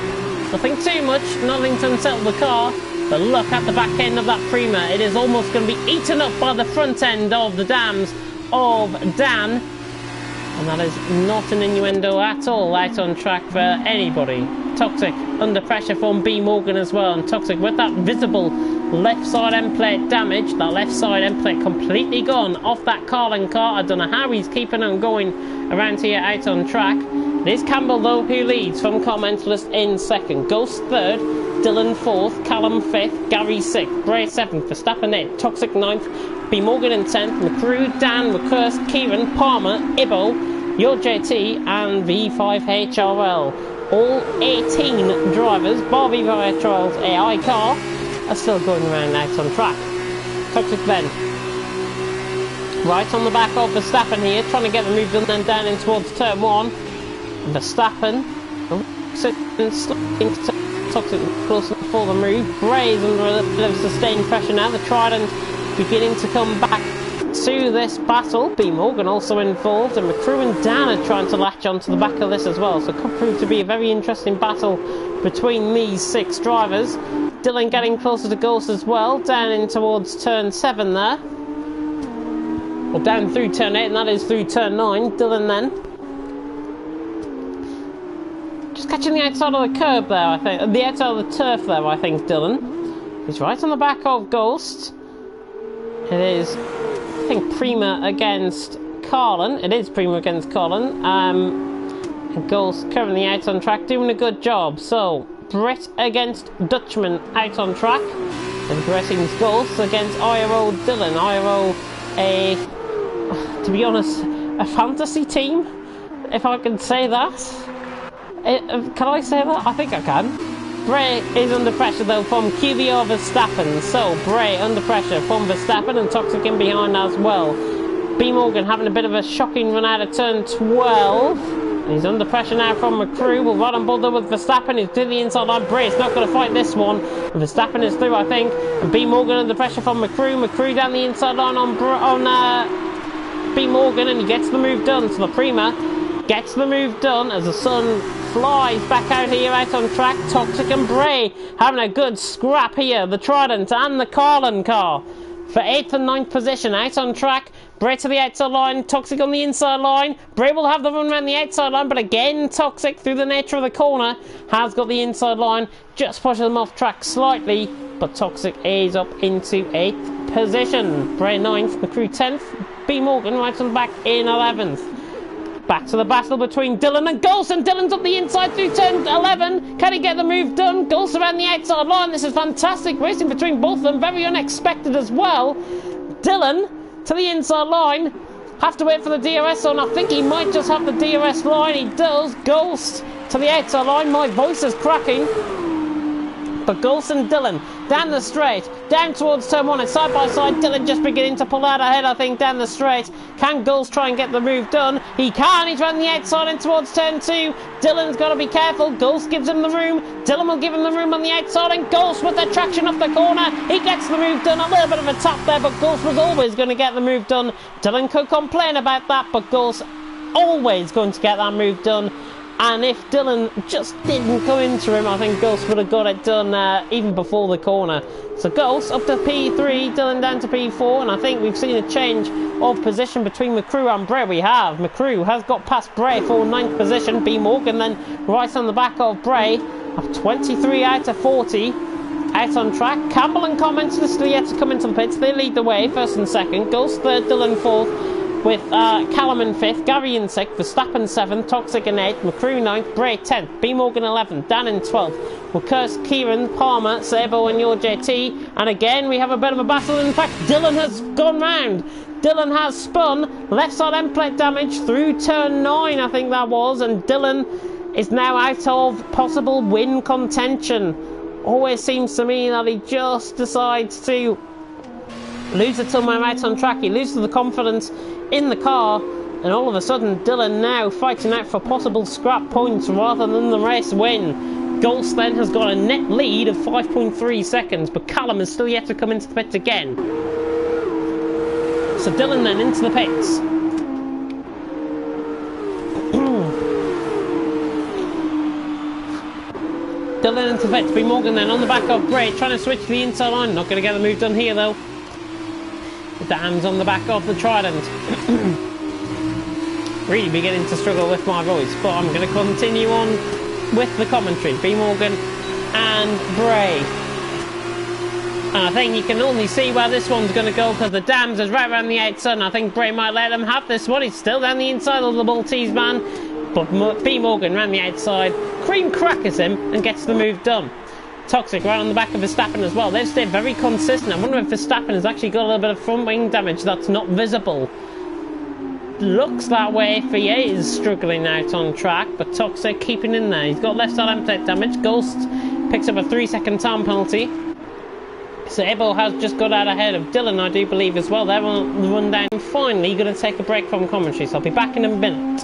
Nothing too much, nothing to unsettle the car, but look at the back end of that Prima. It is almost going to be eaten up by the front end of the dams of Dan, and that is not an innuendo at all out on track for anybody. Toxic under pressure from B Morgan as well, and Toxic with that visible left side end plate damage, that left side end plate completely gone off that Carlin car. I don't know how he's keeping on going around here out on track. It is Campbell though who leads from car mentalist in second, Ghost third, Dylan 4th, Callum 5th, Gary 6th, Bray 7th, Verstappen 8th, Toxic 9th, B Morgan in 10th, McCrew, Dan, McCurse, Kieran, Palmer, Ibbo, Your JT and V5HRL. All 18 drivers, bar V5HRL's AI car, are still going around out on track. Toxic then, right on the back of Verstappen here, trying to get the move done, then down in towards turn 1. Verstappen, Toxic close for the move. Bray's under a bit of sustained pressure now. The Trident beginning to come back to this battle. B Morgan also involved, and McCrew and Dan are trying to latch onto the back of this as well. So it could prove to be a very interesting battle between these 6 drivers. Dylan getting closer to Ghost as well, down in towards turn 7 there. Well, down through turn 8, and that is through turn 9. Dylan then just catching the outside of the curb there, I think. The outside of the turf there, I think, Dylan. He's right on the back of Ghost. It is, I think, Prima against Carlin. It is Prima against Carlin. And Ghost currently out on track, doing a good job. So, Brett against Dutchman out on track. And Bretting's Ghost against IRO Dylan. IRO, to be honest, a fantasy team, if I can say that. Can I say that? I think I can. Bray is under pressure though from QVR Verstappen. So Bray under pressure from Verstappen, and Toxic in behind as well. B Morgan having a bit of a shocking run out of turn 12. And he's under pressure now from McCrew. We're right on board though with Verstappen, who's to the inside line. Bray's not going to fight this one. Verstappen is through, I think. And B Morgan under pressure from McCrew. McCrew down the inside line on B Morgan, and he gets the move done. So the Prima gets the move done as the sun flies back out here out on track. Toxic and Bray having a good scrap here. The Trident and the Carlin car for 8th and 9th position out on track. Bray to the outside line, Toxic on the inside line. Bray will have the run around the outside line, but again Toxic, through the nature of the corner, has got the inside line, just pushes them off track slightly, but Toxic is up into 8th position. Bray 9th, McCrew 10th, B Morgan right on the back in 11th. Back to the battle between Dylan and Ghost, and Dylan's up the inside through turn 11. Can he get the move done? Ghost around the outside line. This is fantastic racing between both of them, very unexpected as well. Dylan to the inside line. Have to wait for the DRS on. I think he might just have the DRS line. He does. Ghost to the outside line. My voice is cracking. But Ghost and Dylan down the straight, down towards turn 1, and side by side. Dylan just beginning to pull out ahead, I think, down the straight. Can Ghost try and get the move done? He can. He's running the outside in towards turn 2. Dylan's got to be careful. Ghost gives him the room. Dylan will give him the room on the outside, and Ghost with the traction off the corner. He gets the move done. A little bit of a tap there, but Ghost was always going to get the move done. Dylan could complain about that, but Ghost always going to get that move done. And if Dylan just didn't go into him, I think Ghost would have got it done even before the corner. So Ghost up to P3, Dylan down to P4, and I think we've seen a change of position between McCrew and Bray. We have. McCrew has got past Bray for 9th position. B Morgan then right on the back of Bray, up 23 out of 40. Out on track. Campbell and Comments are still yet to come into the pits. They lead the way, 1st and 2nd. Ghost 3rd, Dylan 4th. With Callum in 5th, Gary in 6th, Verstappen 7th, Toxic in 8th, McCrew 9th, Bray 10th, B Morgan 11th, Dan in 12th. We'll curse Kieran, Palmer, Sabo and Your JT. And again, we have a bit of a battle. In fact, Dylan has gone round. Dylan has spun. Left side end plate damage through turn 9, I think that was. And Dylan is now out of possible win contention. Always seems to me that he just decides to lose it somewhere out on track. He loses the confidence in the car, and all of a sudden Dylan now fighting out for possible scrap points rather than the race win. Gulst then has got a net lead of 5.3 seconds, but Callum is still yet to come into the pits again. So Dylan then into the pits. Dylan into the pits. B. Morgan then on the back of Bray, trying to switch to the inside line. Not going to get the move done here though. Dams on the back of the Trident. Really beginning to struggle with my voice, but I'm going to continue on with the commentary. B. Morgan and Bray. And I think you can only see where this one's going to go because the Dams is right around the outside, and I think Bray might let them have this one. He's still down the inside of the Maltese man, but B. Morgan around the outside. Cream crackers him and gets the move done. Toxic right on the back of Verstappen as well. They've stayed very consistent. I wonder if Verstappen has actually got a little bit of front wing damage that's not visible. Looks that way if he is struggling out on track, but Toxic keeping in there. He's got left side plate damage. Ghost picks up a 3-second time penalty. So Ebo has just got out ahead of Dylan, I do believe, as well. They're on the run down. Finally going to take a break from commentary, so I'll be back in a minute.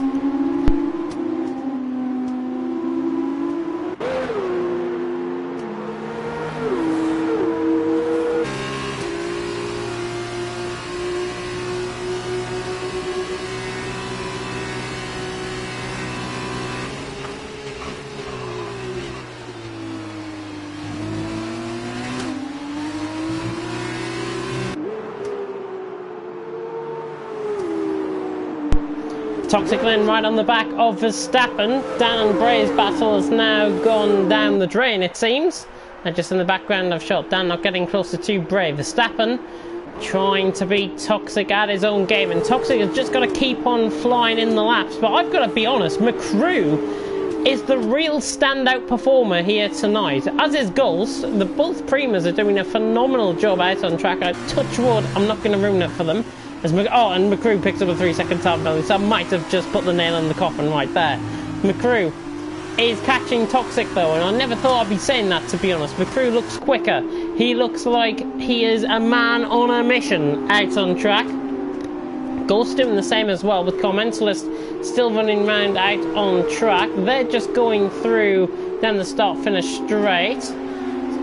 Toxic then right on the back of Verstappen. Dan and Bray's battle has now gone down the drain, it seems. And just in the background of shot, Dan not getting closer to Bray. Verstappen trying to beat Toxic at his own game, and Toxic has just got to keep on flying in the laps. But I've got to be honest, McCrew is the real standout performer here tonight, as is Gulls. The both Primas are doing a phenomenal job out on track. I touch wood, I'm not going to ruin it for them. And McCrew picks up a 3-second time penalty, so I might have just put the nail in the coffin right there. McCrew is catching Toxic though, and I never thought I'd be saying that, to be honest. McCrew looks quicker. He looks like he is a man on a mission out on track. Ghost doing the same as well, with Commentalist still running round out on track. They're just going through down the start-finish straight.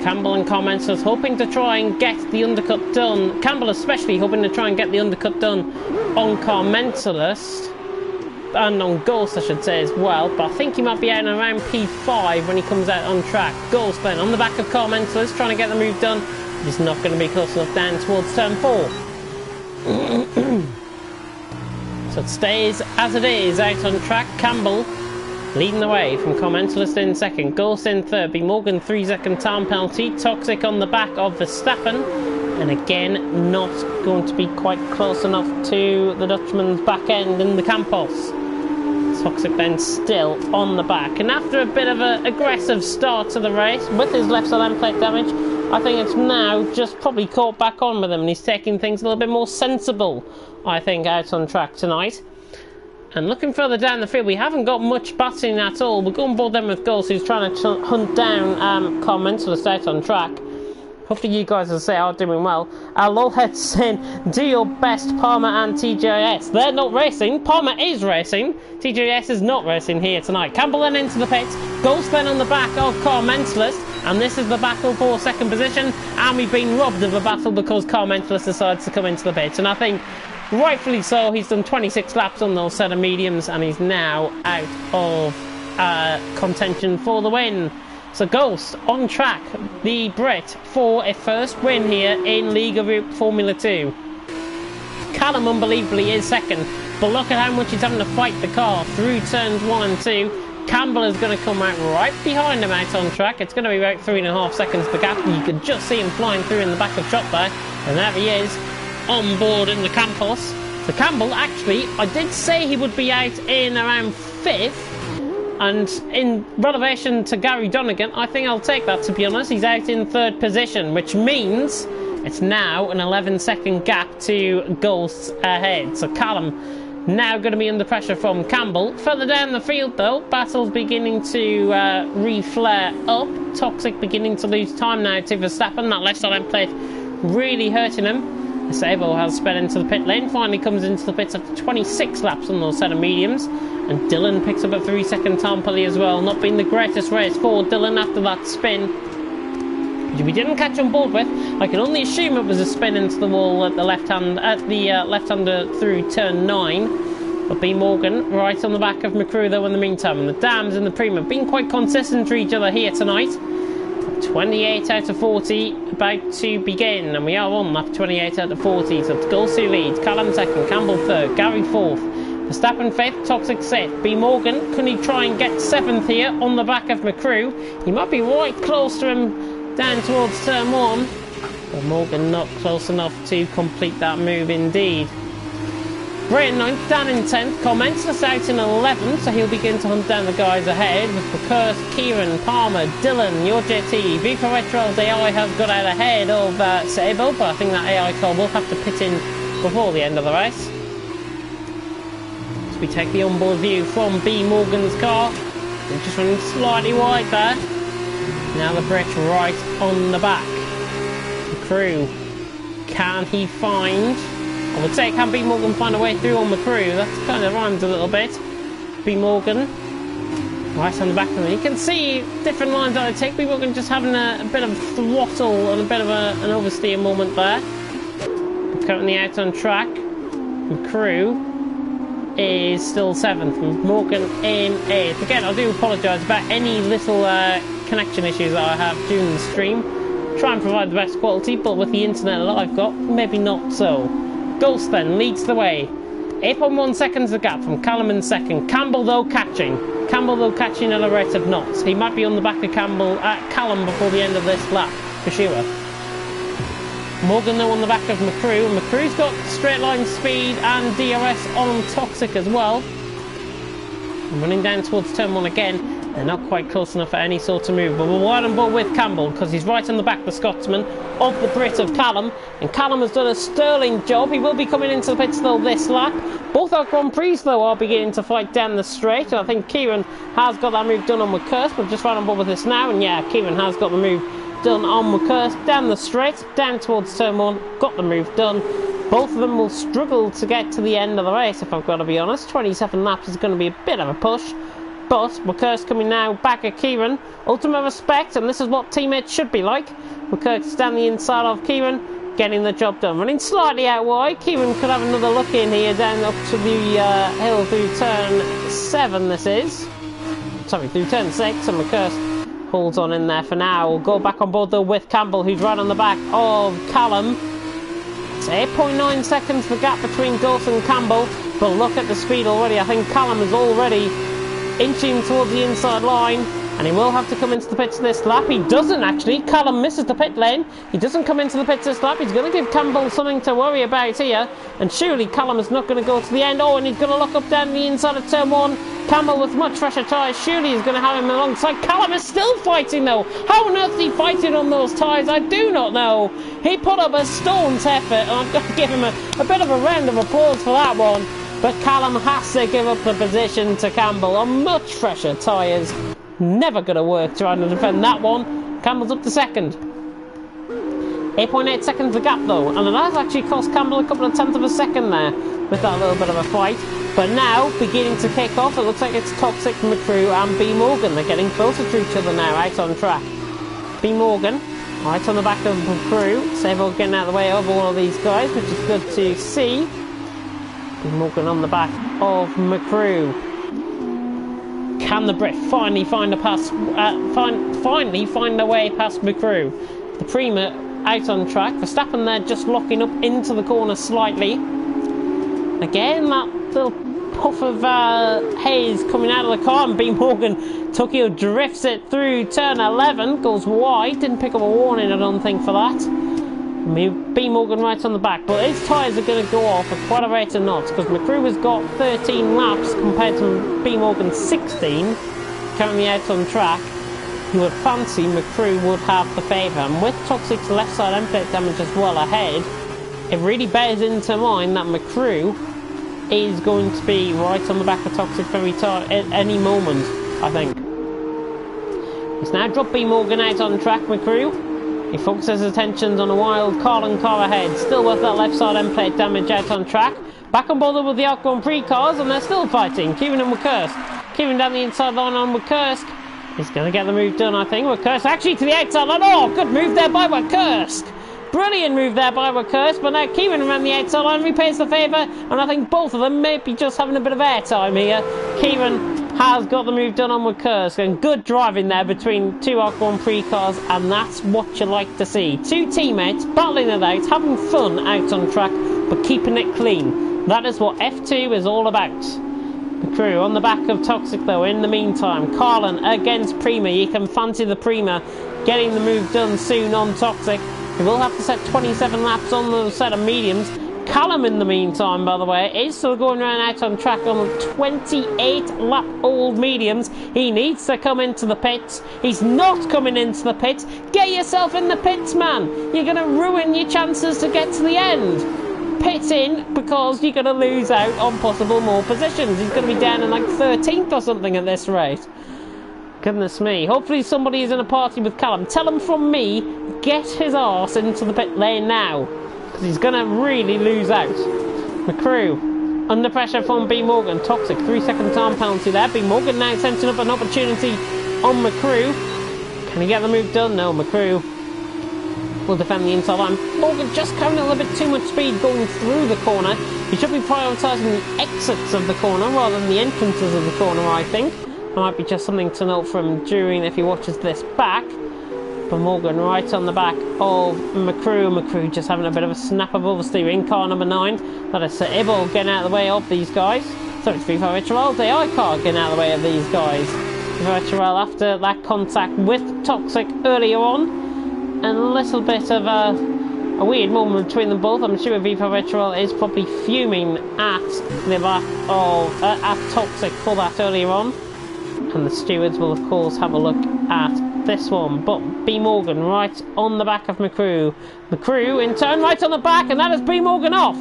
Campbell and Commentalist hoping to try and get the undercut done. Campbell especially hoping to try and get the undercut done on Commentalist. And on Ghost, I should say, as well. But I think he might be out around P5 when he comes out on track. Ghost then on the back of Commentalist, trying to get the move done. He's not going to be close enough down towards turn 4. So it stays as it is out on track. Campbell leading the way from Commentalist in second. Ghost in third. B. Morgan 3-second time penalty. Toxic on the back of Verstappen. And again, not going to be quite close enough to the Dutchman's back end in the Campos. Toxic then still on the back. And after a bit of an aggressive start to the race, with his left side end plate damage, I think it's now just probably caught back on with him. And he's taking things a little bit more sensible, I think, out on track tonight. And looking further down the field, we haven't got much battling at all. We're going board then with Gulls, who's trying to hunt down Commentalist out on track. Hopefully you guys will say are doing well. Lolhead's saying, do your best, Palmer and TJS. They're not racing. Palmer is racing. TJS is not racing here tonight. Campbell then into the pits. Gulls then on the back of Commentalist. And this is the battle for second position. And we've been robbed of a battle because Commentalist decides to come into the pits. And I think rightfully so. He's done 26 laps on those set of mediums, and he's now out of contention for the win. So Ghost on track, the Brit, for a first win here in League of Formula 2. Callum unbelievably is second, but look at how much he's having to fight the car through turns 1 and 2. Campbell is going to come out right behind him out on track. It's going to be about 3.5 seconds the gap. You can just see him flying through in the back of shot there, and there he is, on board in the Campos. So Campbell, actually, I did say he would be out in around 5th, and in relation to Gary Donegan, I think I'll take that, to be honest. He's out in 3rd position, which means it's now an 11-second gap to Ghost's ahead. So Callum Now going to be under pressure from Campbell. Further down the field though, battle's beginning to re-flare up. Toxic beginning to lose time now to Verstappen. That left side end plate really hurting him. Sabo has sped into the pit lane, finally comes into the pits after 26 laps on those set of mediums. And Dylan picks up a 3-second time penalty as well. Not been the greatest race for Dylan after that spin, which we didn't catch on board with. I can only assume it was a spin into the wall at the left-hander through turn 9. But B Morgan right on the back of McCrew though in the meantime. And the Dams and the Prima have been quite consistent for each other here tonight. 28 out of 40 about to begin, and we are on lap 28 out of 40. So Dulcie leads, Callum second, Campbell third, Gary fourth, Verstappen fifth, Toxic sixth. B Morgan, can he try and get seventh here on the back of McCrew? He might be right close to him down towards turn 1, but Morgan not close enough to complete that move indeed. Bray in 9th, Dan in 10th, Commenceless out in 11th, so he'll begin to hunt down the guys ahead with Buckhurst, Kieran, Palmer, Dylan, your JT, V for Retro's AI has got out ahead of Sable, but I think that AI car will have to pit in before the end of the race. So we take the onboard view from B Morgan's car, and just running slightly wide there. Now the bridge right on the back. The crew, can he find... I would say, can B Morgan find a way through on McCrew? That kind of rhymes a little bit. B Morgan, right on the back of him. You can see different lines that I take. B Morgan just having a bit of throttle and a bit of an oversteer moment there. Currently out on track. McCrew is still 7th. Morgan in 8th. Again, I do apologise about any little connection issues that I have during the stream. Try and provide the best quality, but with the internet that I've got, maybe not so. Ghost then leads the way. 8.1 seconds the gap from Callum in second. Campbell though catching. At a rate of knots. He might be on the back of Callum before the end of this lap, for sure. Morgan though on the back of McCrew. McCrew's got straight line speed and DRS on Toxic as well. And running down towards turn 1 again. They're not quite close enough for any sort of move, but we're wide on board with Campbell because he's right on the back, the Scotsman, of the Brit of Callum. And Callum has done a sterling job. He will be coming into the pits though this lap. Both our Grand Prix though are beginning to fight down the straight. And I think Kieran has got that move done on McCurst. We're just right on board with this now. And yeah, Kieran has got the move done on McCurst. Down the straight, down towards turn 1. Got the move done. Both of them will struggle to get to the end of the race, if I've got to be honest. 27 laps is going to be a bit of a push. But McCurst coming now back at Kieran. Ultimate respect, and this is what teammates should be like. McCurst down the inside of Kieran, getting the job done. Running slightly out wide. Kieran could have another look in here down up to the hill through turn 7 this is. Sorry, through turn 6, and McCurst holds on in there for now. We'll go back on board though with Campbell, who's right on the back of Callum. It's 8.9 seconds the gap between Dawson and Campbell, but look at the speed already. I think Callum is already inching towards the inside line, and he will have to come into the pits this lap. He doesn't actually. Callum misses the pit lane. He doesn't come into the pits this lap. He's going to give Campbell something to worry about here, and surely Callum is not going to go to the end. Oh, and he's going to look up down the inside of turn 1. Campbell with much fresher tyres. Surely he's going to have him alongside. Callum is still fighting though. How on earth is he fighting on those tyres? I do not know. He put up a stone's effort, and I've got to give him a bit of a round of applause for that one. But Callum has to give up the position to Campbell on much fresher tyres. Never going to work trying to defend that one. Campbell's up to second. 8.8 seconds the gap though, and it has actually cost Campbell a couple of tenths of a second there with that little bit of a fight. But now, beginning to kick off, it looks like it's Toxic, McCrew and B Morgan. They're getting closer to each other now, out on track. B Morgan, right on the back of McCrew. Savo getting out of the way of all of these guys, which is good to see. Morgan on the back of McCrew. Can the Brit finally find a pass? Finally find a way past McCrew? The Prima out on track. Verstappen there just locking up into the corner slightly. Again, that little puff of haze coming out of the car, and B Morgan Tokyo drifts it through turn 11, goes wide. Didn't pick up a warning, I don't think, for that. B Morgan right on the back, but his tyres are going to go off at quite a rate of knots because McCrew has got 13 laps compared to B Morgan's 16, currently out on track. You would fancy McCrew would have the favour, and with Toxic's left side end plate damage as well ahead, it really bears into mind that McCrew is going to be right on the back of Toxic at any moment, I think. He's now dropped B Morgan out on track, McCrew. He focuses his attentions on a wild Carlin car ahead. Still with that left side end plate damage out on track. Back on board with the Art Grand Prix cars, and they're still fighting. Kieran and Wiekursk. Kieran down the inside line on Wiekursk. He's going to get the move done, I think. Wiekursk actually to the outside line. Oh, good move there by Wiekursk. Brilliant move there by Wiekursk, but now Kieran around the outside line repays the favour, and I think both of them may be just having a bit of airtime here. Kieran has got the move done on Wiekursk, and good driving there between two Art Grand Prix cars, and that's what you like to see. Two teammates battling it out, having fun out on track, but keeping it clean. That is what F2 is all about. McCrew on the back of Toxic though. In the meantime, Carlin against Prima. You can fancy the Prima getting the move done soon on Toxic. He will have to set 27 laps on the set of mediums. Callum, in the meantime, by the way, is still going around out on track on 28 lap old mediums. He needs to come into the pits. He's not coming into the pits. Get yourself in the pits, man. You're going to ruin your chances to get to the end. Pit in, because you're going to lose out on possible more positions. He's going to be down in like 13th or something at this rate. Goodness me. Hopefully somebody is in a party with Callum. Tell him from me, get his arse into the pit lane now, because he's going to really lose out. McCrew under pressure from B Morgan. Toxic 3-second time penalty there. B Morgan now sensing up an opportunity on McCrew. Can he get the move done? No, McCrew will defend the inside line. Morgan just carrying a little bit too much speed going through the corner. He should be prioritising the exits of the corner rather than the entrances of the corner, I think. That might be just something to note from during if he watches this back. But Morgan right on the back of McCrew. McCrew just having a bit of a snap of oversteer in car number 9. That is Sir Ibble getting out of the way of these guys. So it's FIFA Ritual's AI car getting out of the way of these guys. FIFA Ritual after that contact with Toxic earlier on. And a little bit of a weird moment between them both. I'm sure Viva Ritual is probably fuming at the back of at Toxic for that earlier on. And the stewards will of course have a look at this one. But B Morgan right on the back of McCrew. McCrew in turn right on the back, and that is B Morgan off.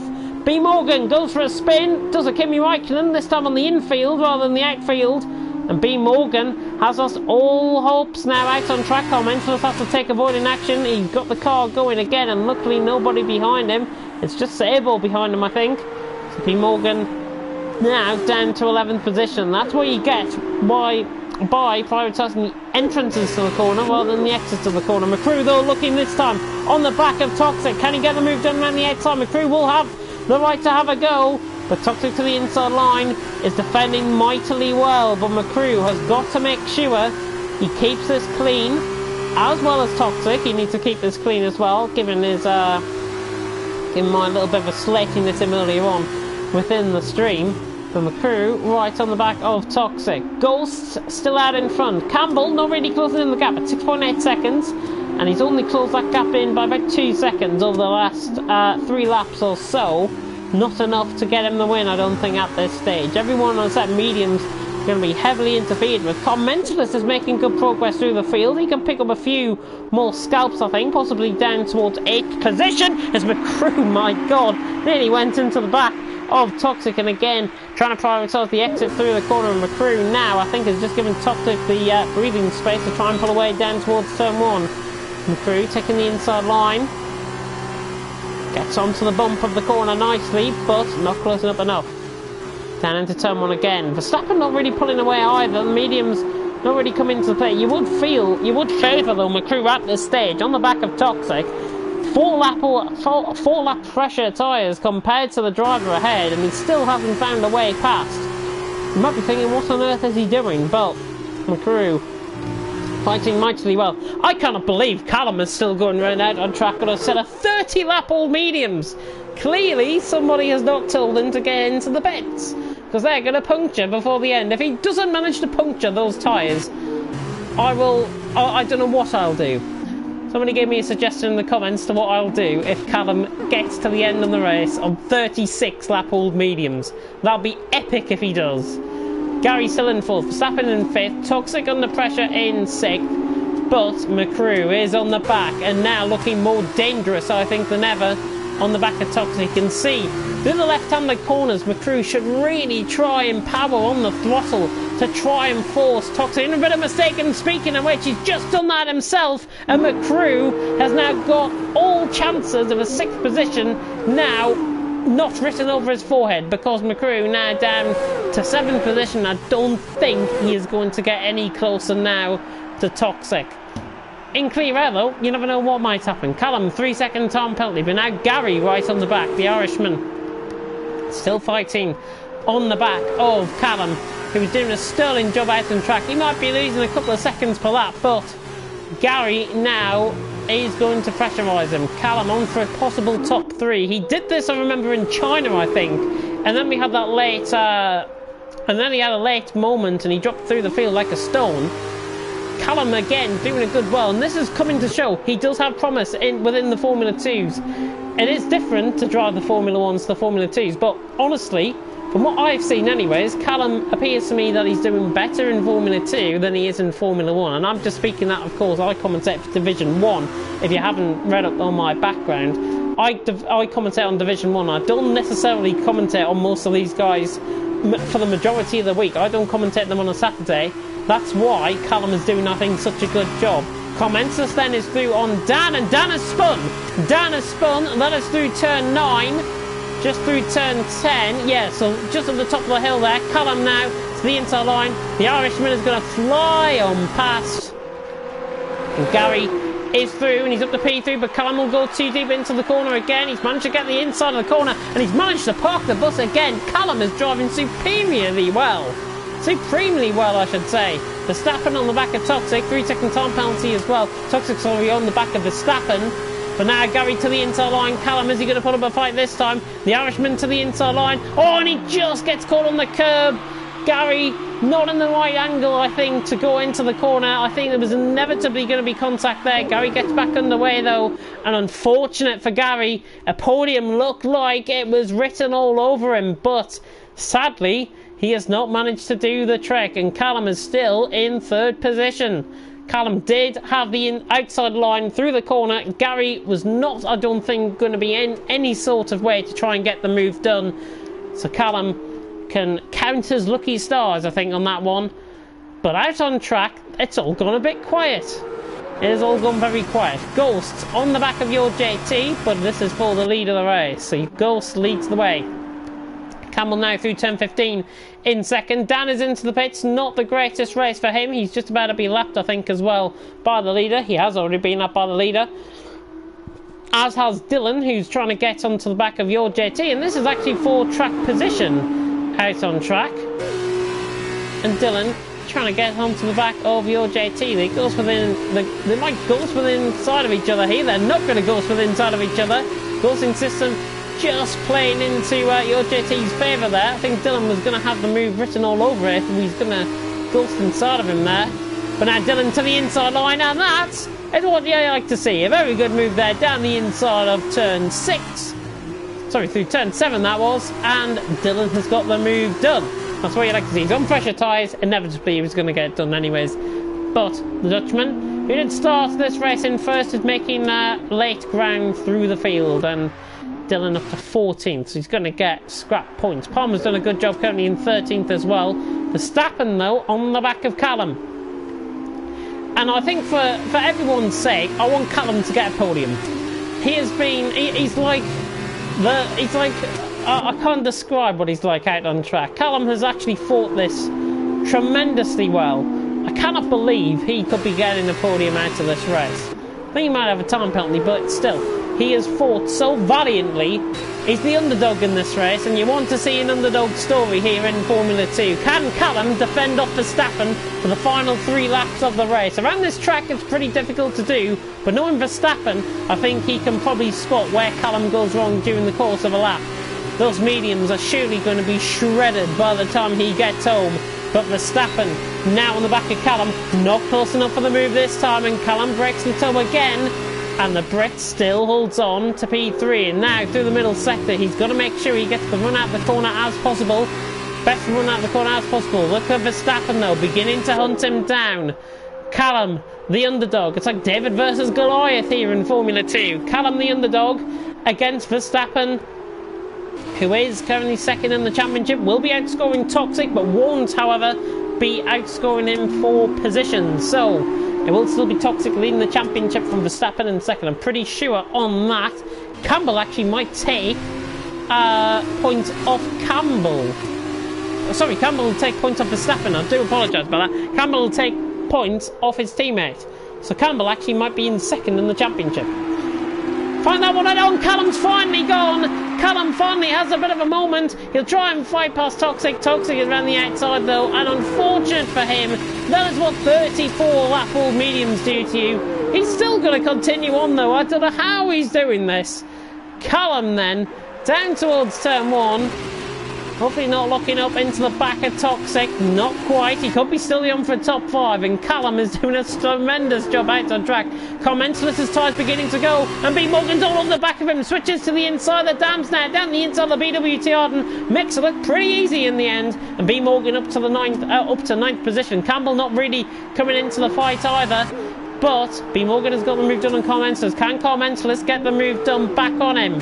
B Morgan goes for a spin, does a Kimi Räikkönen, this time on the infield rather than the outfield. And B Morgan has lost all hopes now out on track. Mentalist has to take avoiding action. He got the car going again, and luckily nobody behind him. It's just Sable behind him, I think. So B Morgan now down to 11th position. That's what you get by prioritising the entrances to the corner rather than the exits of the corner. McCrew though looking this time on the back of Toxic. Can he get the move done around the outside? McCrew will have the right to have a go. But Toxic to the inside line is defending mightily well. But McCrew has got to make sure he keeps this clean, as well as Toxic. He needs to keep this clean as well, given his given my little bit of a slating at him earlier on within the stream. But McCrew right on the back of Toxic. Ghost still out in front. Campbell not really closing in the gap at 6.8 seconds. And he's only closed that gap in by about 2 seconds over the last 3 laps or so. Not enough to get him the win, I don't think, at this stage. Everyone on set mediums is going to be heavily interfered with. Mentalist is making good progress through the field. He can pick up a few more scalps, I think, possibly down towards 8th position. As McCrew, my God, nearly went into the back of Toxic, and again trying to prioritise the exit through the corner. And McCrew now, I think, has just given Toxic the breathing space to try and pull away down towards turn 1. McCrew taking the inside line. Gets onto the bump of the corner nicely, but not closing up enough. Down into turn 1 again. Verstappen not really pulling away either. The mediums not really coming into play. You would favour though McCrew at this stage on the back of Toxic. 4 lap pressure tyres compared to the driver ahead, and he still hasn't found a way past. You might be thinking, what on earth is he doing? But McCrew fighting mightily well. I cannot believe Callum is still going round out on track on a set of 30 lap old mediums. Clearly somebody has not told him to get into the pits, because they're going to puncture before the end. If he doesn't manage to puncture those tyres, I don't know what I'll do. Somebody gave me a suggestion in the comments to what I'll do if Callum gets to the end of the race on 36 lap old mediums. That'll be epic if he does. Gary still in 4th, Verstappen in 5th, Toxic under pressure in 6th, but McCrew is on the back and now looking more dangerous, I think, than ever on the back of Toxic. You can see through the left-handed corners, McCrew should really try and power on the throttle to try and force Toxic. And a bit of mistake, and speaking of which, he's just done that himself, and McCrew has now got all chances of a 6th position now not written over his forehead, because McCrew now down to 7th position. I don't think he is going to get any closer now to Toxic. In clear air though, you never know what might happen. Callum, 3-second time penalty, but now Gary right on the back, the Irishman, still fighting on the back of Callum, who was doing a sterling job out on track. He might be losing a couple of seconds per lap, but Gary now is going to pressurise him. Callum on for a possible top 3. He did this, I remember, in China, I think, and then we had that late, and then he had a late moment and he dropped through the field like a stone. Callum again doing a good well, and this is coming to show he does have promise within the Formula 2s. It is different to drive the Formula 1s to the Formula 2s, but honestly, from what I've seen anyways, Callum appears to me that he's doing better in Formula 2 than he is in Formula 1. And I'm just speaking that, of course, I commentate for Division 1. If you haven't read up on my background, I commentate on Division 1. I don't necessarily commentate on most of these guys for the majority of the week. I don't commentate them on a Saturday. That's why Callum is doing, I think, such a good job. Commensus then is through on Dan, and Dan has spun. Dan has spun, led us through turn 9. Just through turn 10, yeah, so just at the top of the hill there. Callum now to the inside line. The Irishman is going to fly on past. And Gary is through, and he's up to P3, but Callum will go too deep into the corner again. He's managed to get the inside of the corner, and he's managed to park the bus again. Callum is driving superiorly well. Supremely well, I should say. Verstappen on the back of Toxic, 3-second time penalty as well. Toxic's already on the back of Verstappen. But now Gary to the inside line. Callum, is he going to put up a fight this time? The Irishman to the inside line. Oh, and he just gets caught on the curb. Gary not in the right angle, I think, to go into the corner. I think there was inevitably going to be contact there. Gary gets back underway though, and unfortunate for Gary, a podium looked like it was written all over him, but sadly he has not managed to do the trick, and Callum is still in 3rd position. Callum did have the outside line through the corner. Gary was not, I don't think, going to be in any sort of way to try and get the move done. So Callum can count his lucky stars, I think, on that one. But out on track, it's all gone a bit quiet. It has all gone very quiet. Ghost on the back of your JT, but this is for the lead of the race. So Ghost leads the way. Campbell now through turn 15 in 2nd. Dan is into the pits. Not the greatest race for him. He's just about to be lapped, I think, as well by the leader. He has already been lapped by the leader. As has Dylan, who's trying to get onto the back of your JT. And this is actually for track position out on track. And Dylan trying to get onto the back of your JT. They ghost within. They might ghost within inside of each other here. They're not going to ghost within inside of each other. Ghosting system just playing into your JT's favour there. I think Dylan was going to have the move written all over it. He's going to ghost inside of him there. But now Dylan to the inside line, and that is what you like to see. A very good move there down the inside of turn 6. Sorry, through turn 7 that was. And Dylan has got the move done. That's what you like to see. He's on pressure tyres. Inevitably he was going to get it done anyways. But the Dutchman, who did start this race in first, is making late ground through the field. And Dylan up to 14th, so he's going to get scrap points. Palmer's done a good job currently in 13th as well. Verstappen though on the back of Callum, and I think for everyone's sake, I want Callum to get a podium. He has been, he's like I can't describe what he's like out on track. Callum has actually fought this tremendously well. I cannot believe he could be getting a podium out of this race. I think he might have a time penalty, but still. He has fought so valiantly. He's the underdog in this race, and you want to see an underdog story here in Formula 2. Can Callum defend off Verstappen for the final 3 laps of the race? Around this track it's pretty difficult to do, but knowing Verstappen, I think he can probably spot where Callum goes wrong during the course of a lap. Those mediums are surely going to be shredded by the time he gets home. But Verstappen now on the back of Callum, not close enough for the move this time, and Callum breaks the toe again. And the Brit still holds on to P3. And now through the middle sector, he's got to make sure he gets the run out the corner as possible. Best run out the corner as possible. Look at Verstappen though, beginning to hunt him down. Callum, the underdog. It's like David versus Goliath here in Formula 2. Callum, the underdog, against Verstappen, who is currently second in the championship, will be outscoring Toxic, but won't, however, be outscoring him for positions. So it will still be Toxic leading the championship from Verstappen in second. I'm pretty sure on that. Campbell actually might take points off Campbell. Sorry, Campbell will take points off Verstappen. I do apologise about that. Campbell will take points off his teammate. So Campbell actually might be in second in the championship. Find that one out. Oh, Callum's finally gone. Callum finally has a bit of a moment. He'll try and fight past Toxic. Toxic is around the outside though, and unfortunate for him, that is what 34 lap full mediums do to you. He's still going to continue on though. I don't know how he's doing this. Callum then, down towards turn 1. Hopefully not locking up into the back of Toxic. Not quite. He could be still on for a top 5. And Callum is doing a tremendous job out on track. Commentator's tyres beginning to go. And B. Morgan's all on the back of him. Switches to the inside of the dams now. Down the inside of the BWT Arden. Makes it look pretty easy in the end. And B. Morgan up to the ninth position. Campbell not really coming into the fight either. But B. Morgan has got the move done on Commentators. Can Commentators get the move done back on him?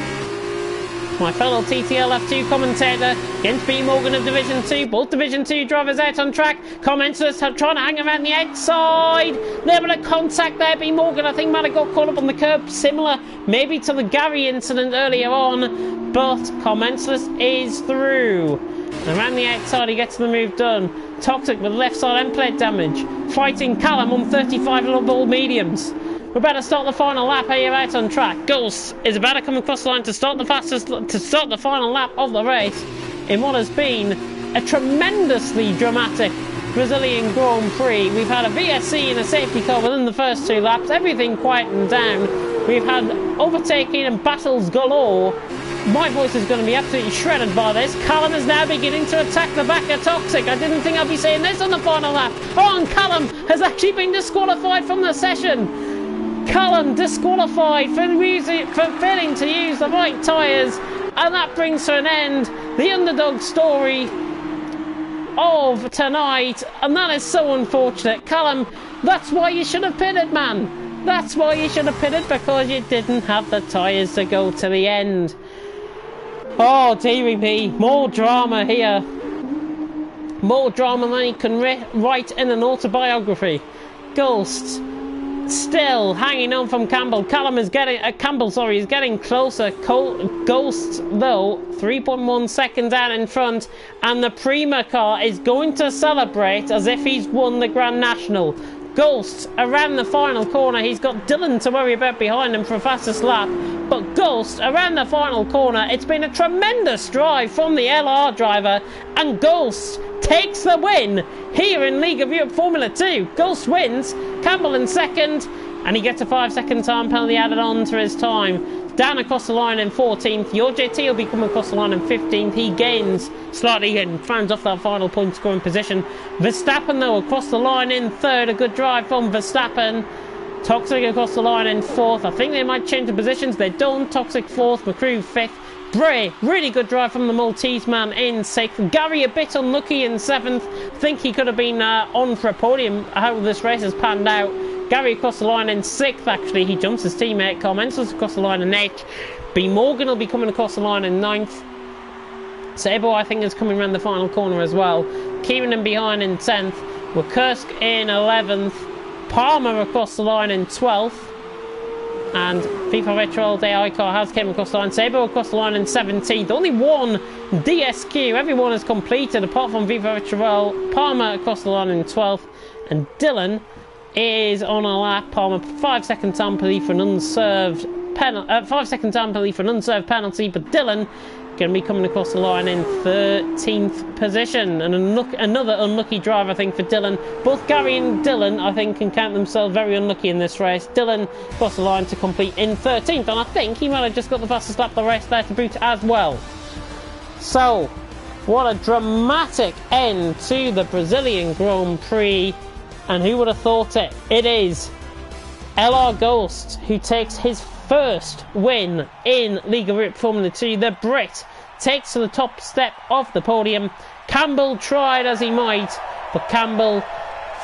My fellow TTL F2 commentator against B. Morgan of Division 2. Both Division 2 drivers out on track. Commentators are trying to hang around the outside. They're able to contact there. B. Morgan, I think, might have got caught up on the curb. Similar maybe to the Gary incident earlier on. But Commentators is through. And around the outside, he gets the move done. Toxic with left side end plate damage. Fighting Callum on 35 little mediums. We're about to start the final lap here out on track. Ghost is about to come across the line to start the final lap of the race in what has been a tremendously dramatic Brazilian Grand Prix. We've had a VSC and a safety car within the first 2 laps. Everything quietened down. We've had overtaking and battles galore. My voice is going to be absolutely shredded by this. Callum is now beginning to attack the back of Toxic. I didn't think I'd be saying this on the final lap. Oh, and Callum has actually been disqualified from the session. Callum disqualified for failing to use the right tyres, and that brings to an end the underdog story of tonight, and that is so unfortunate. Callum, that's why you should have pitted, man. That's why you should have pitted, because you didn't have the tyres to go to the end. Oh, dearie me, more drama here. More drama than he can write in an autobiography. Ghosts still hanging on from Campbell. Callum is getting is getting closer. Ghost though 3.1 seconds out in front, and the Prima car is going to celebrate as if he's won the Grand National. Ghost around the final corner. He's got Dylan to worry about behind him for a fastest lap, but Ghost around the final corner. It's been a tremendous drive from the LR driver, and Ghost takes the win here in League of Europe Formula 2. Ghost wins, Campbell in second, and he gets a 5-second time penalty added on to his time. Down across the line in 14th. Your JT will be coming across the line in 15th. He gains slightly and rounds off that final point scoring position. Verstappen though across the line in 3rd. A good drive from Verstappen. Toxic across the line in 4th. I think they might change the positions. They don't. Toxic 4th. McCrew 5th. Bray, really good drive from the Maltese man in 6th. Gary a bit unlucky in 7th. I think he could have been on for a podium how this race has panned out. Gary across the line in 6th actually. He jumps his teammate. Carmentos across the line in 8th. B. Morgan will be coming across the line in 9th. Sabo I think is coming around the final corner as well. Kieran in behind in 10th. Wakursk in 11th. Palmer across the line in 12th. And FIFA Retro AI car has came across the line. Sabo across the line in 17th. Only one DSQ. Everyone has completed apart from FIFA Retro. Palmer across the line in 12th. And Dylan is on a lap. Palmer 5-second time penalty for an unserved penalty. 5-second time penalty for an unserved penalty. But Dylan going to be coming across the line in 13th position, and another unlucky drive I think for Dylan. Both Gary and Dylan I think can count themselves very unlucky in this race. Dylan across the line to complete in 13th, and I think he might have just got the fastest lap of the race there to boot as well. So what a dramatic end to the Brazilian Grand Prix, and who would have thought it? It is LR Ghost who takes his first win in League of Europe Formula 2. The Brit takes to the top step of the podium. Campbell tried as he might, but Campbell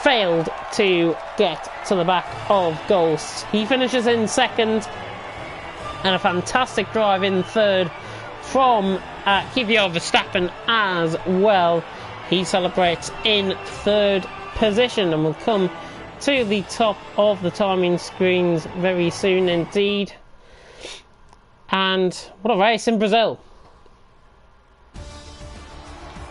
failed to get to the back of Ghost. He finishes in second, and a fantastic drive in third from Kvyat Verstappen as well. He celebrates in third position, and will come to the top of the timing screens very soon indeed. And what a race in Brazil.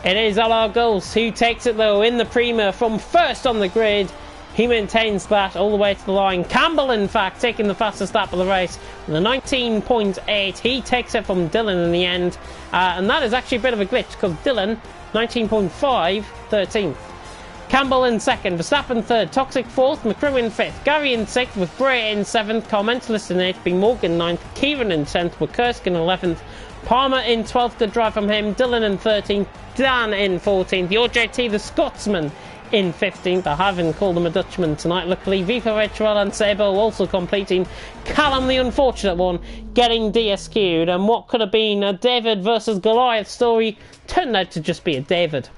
It is Alain Ghost who takes it though in the Prima from first on the grid. He maintains that all the way to the line. Campbell, in fact, taking the fastest lap of the race with a 19.8. He takes it from Dylan in the end. And that is actually a bit of a glitch because Dylan, 19.5, 13th. Campbell in second, Verstappen third, Toxic fourth, McCrew in fifth, Gary in sixth, with Bray in seventh, Carmentalist in eighth, B. Morgan ninth, Kieran in 10th, Wikurskin in 11th, Palmer in 12th, good drive from him, Dylan in 13th, Dan in 14th, your JT the Scotsman in 15th. I haven't called him a Dutchman tonight, luckily. Viva Ritual and Sabo also completing. Callum, the unfortunate one, getting DSQ'd, and what could have been a David versus Goliath story turned out to just be a David.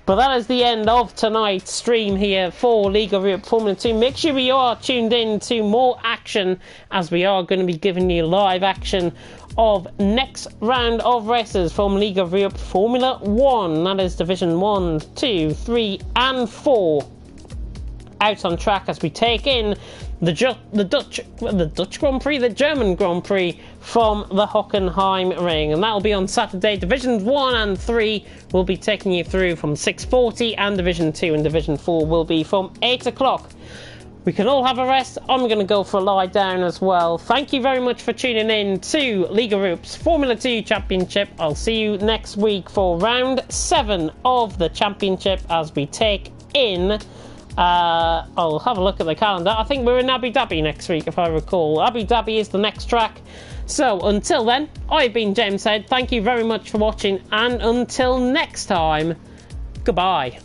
But that is the end of tonight's stream here for League of Europe Formula 2. Make sure you are tuned in to more action, as we are going to be giving you live action of next round of races from League of Europe Formula 1. That is Division 1, 2, 3 and 4 out on track as we take in the Dutch Grand Prix, the German Grand Prix from the Hockenheim Ring, and that will be on Saturday. Divisions 1 and 3 will be taking you through from 6:40, and Division 2 and Division 4 will be from 8 o'clock. We can all have a rest. I'm going to go for a lie down as well. Thank you very much for tuning in to League of Europe's Formula 2 Championship. I'll see you next week for round 7 of the Championship as we take in... I'll have a look at the calendar. I think we're in Abu Dhabi next week, if I recall. Abu Dhabi is the next track. So until then, I've been James Head. Thank you very much for watching, and until next time, goodbye.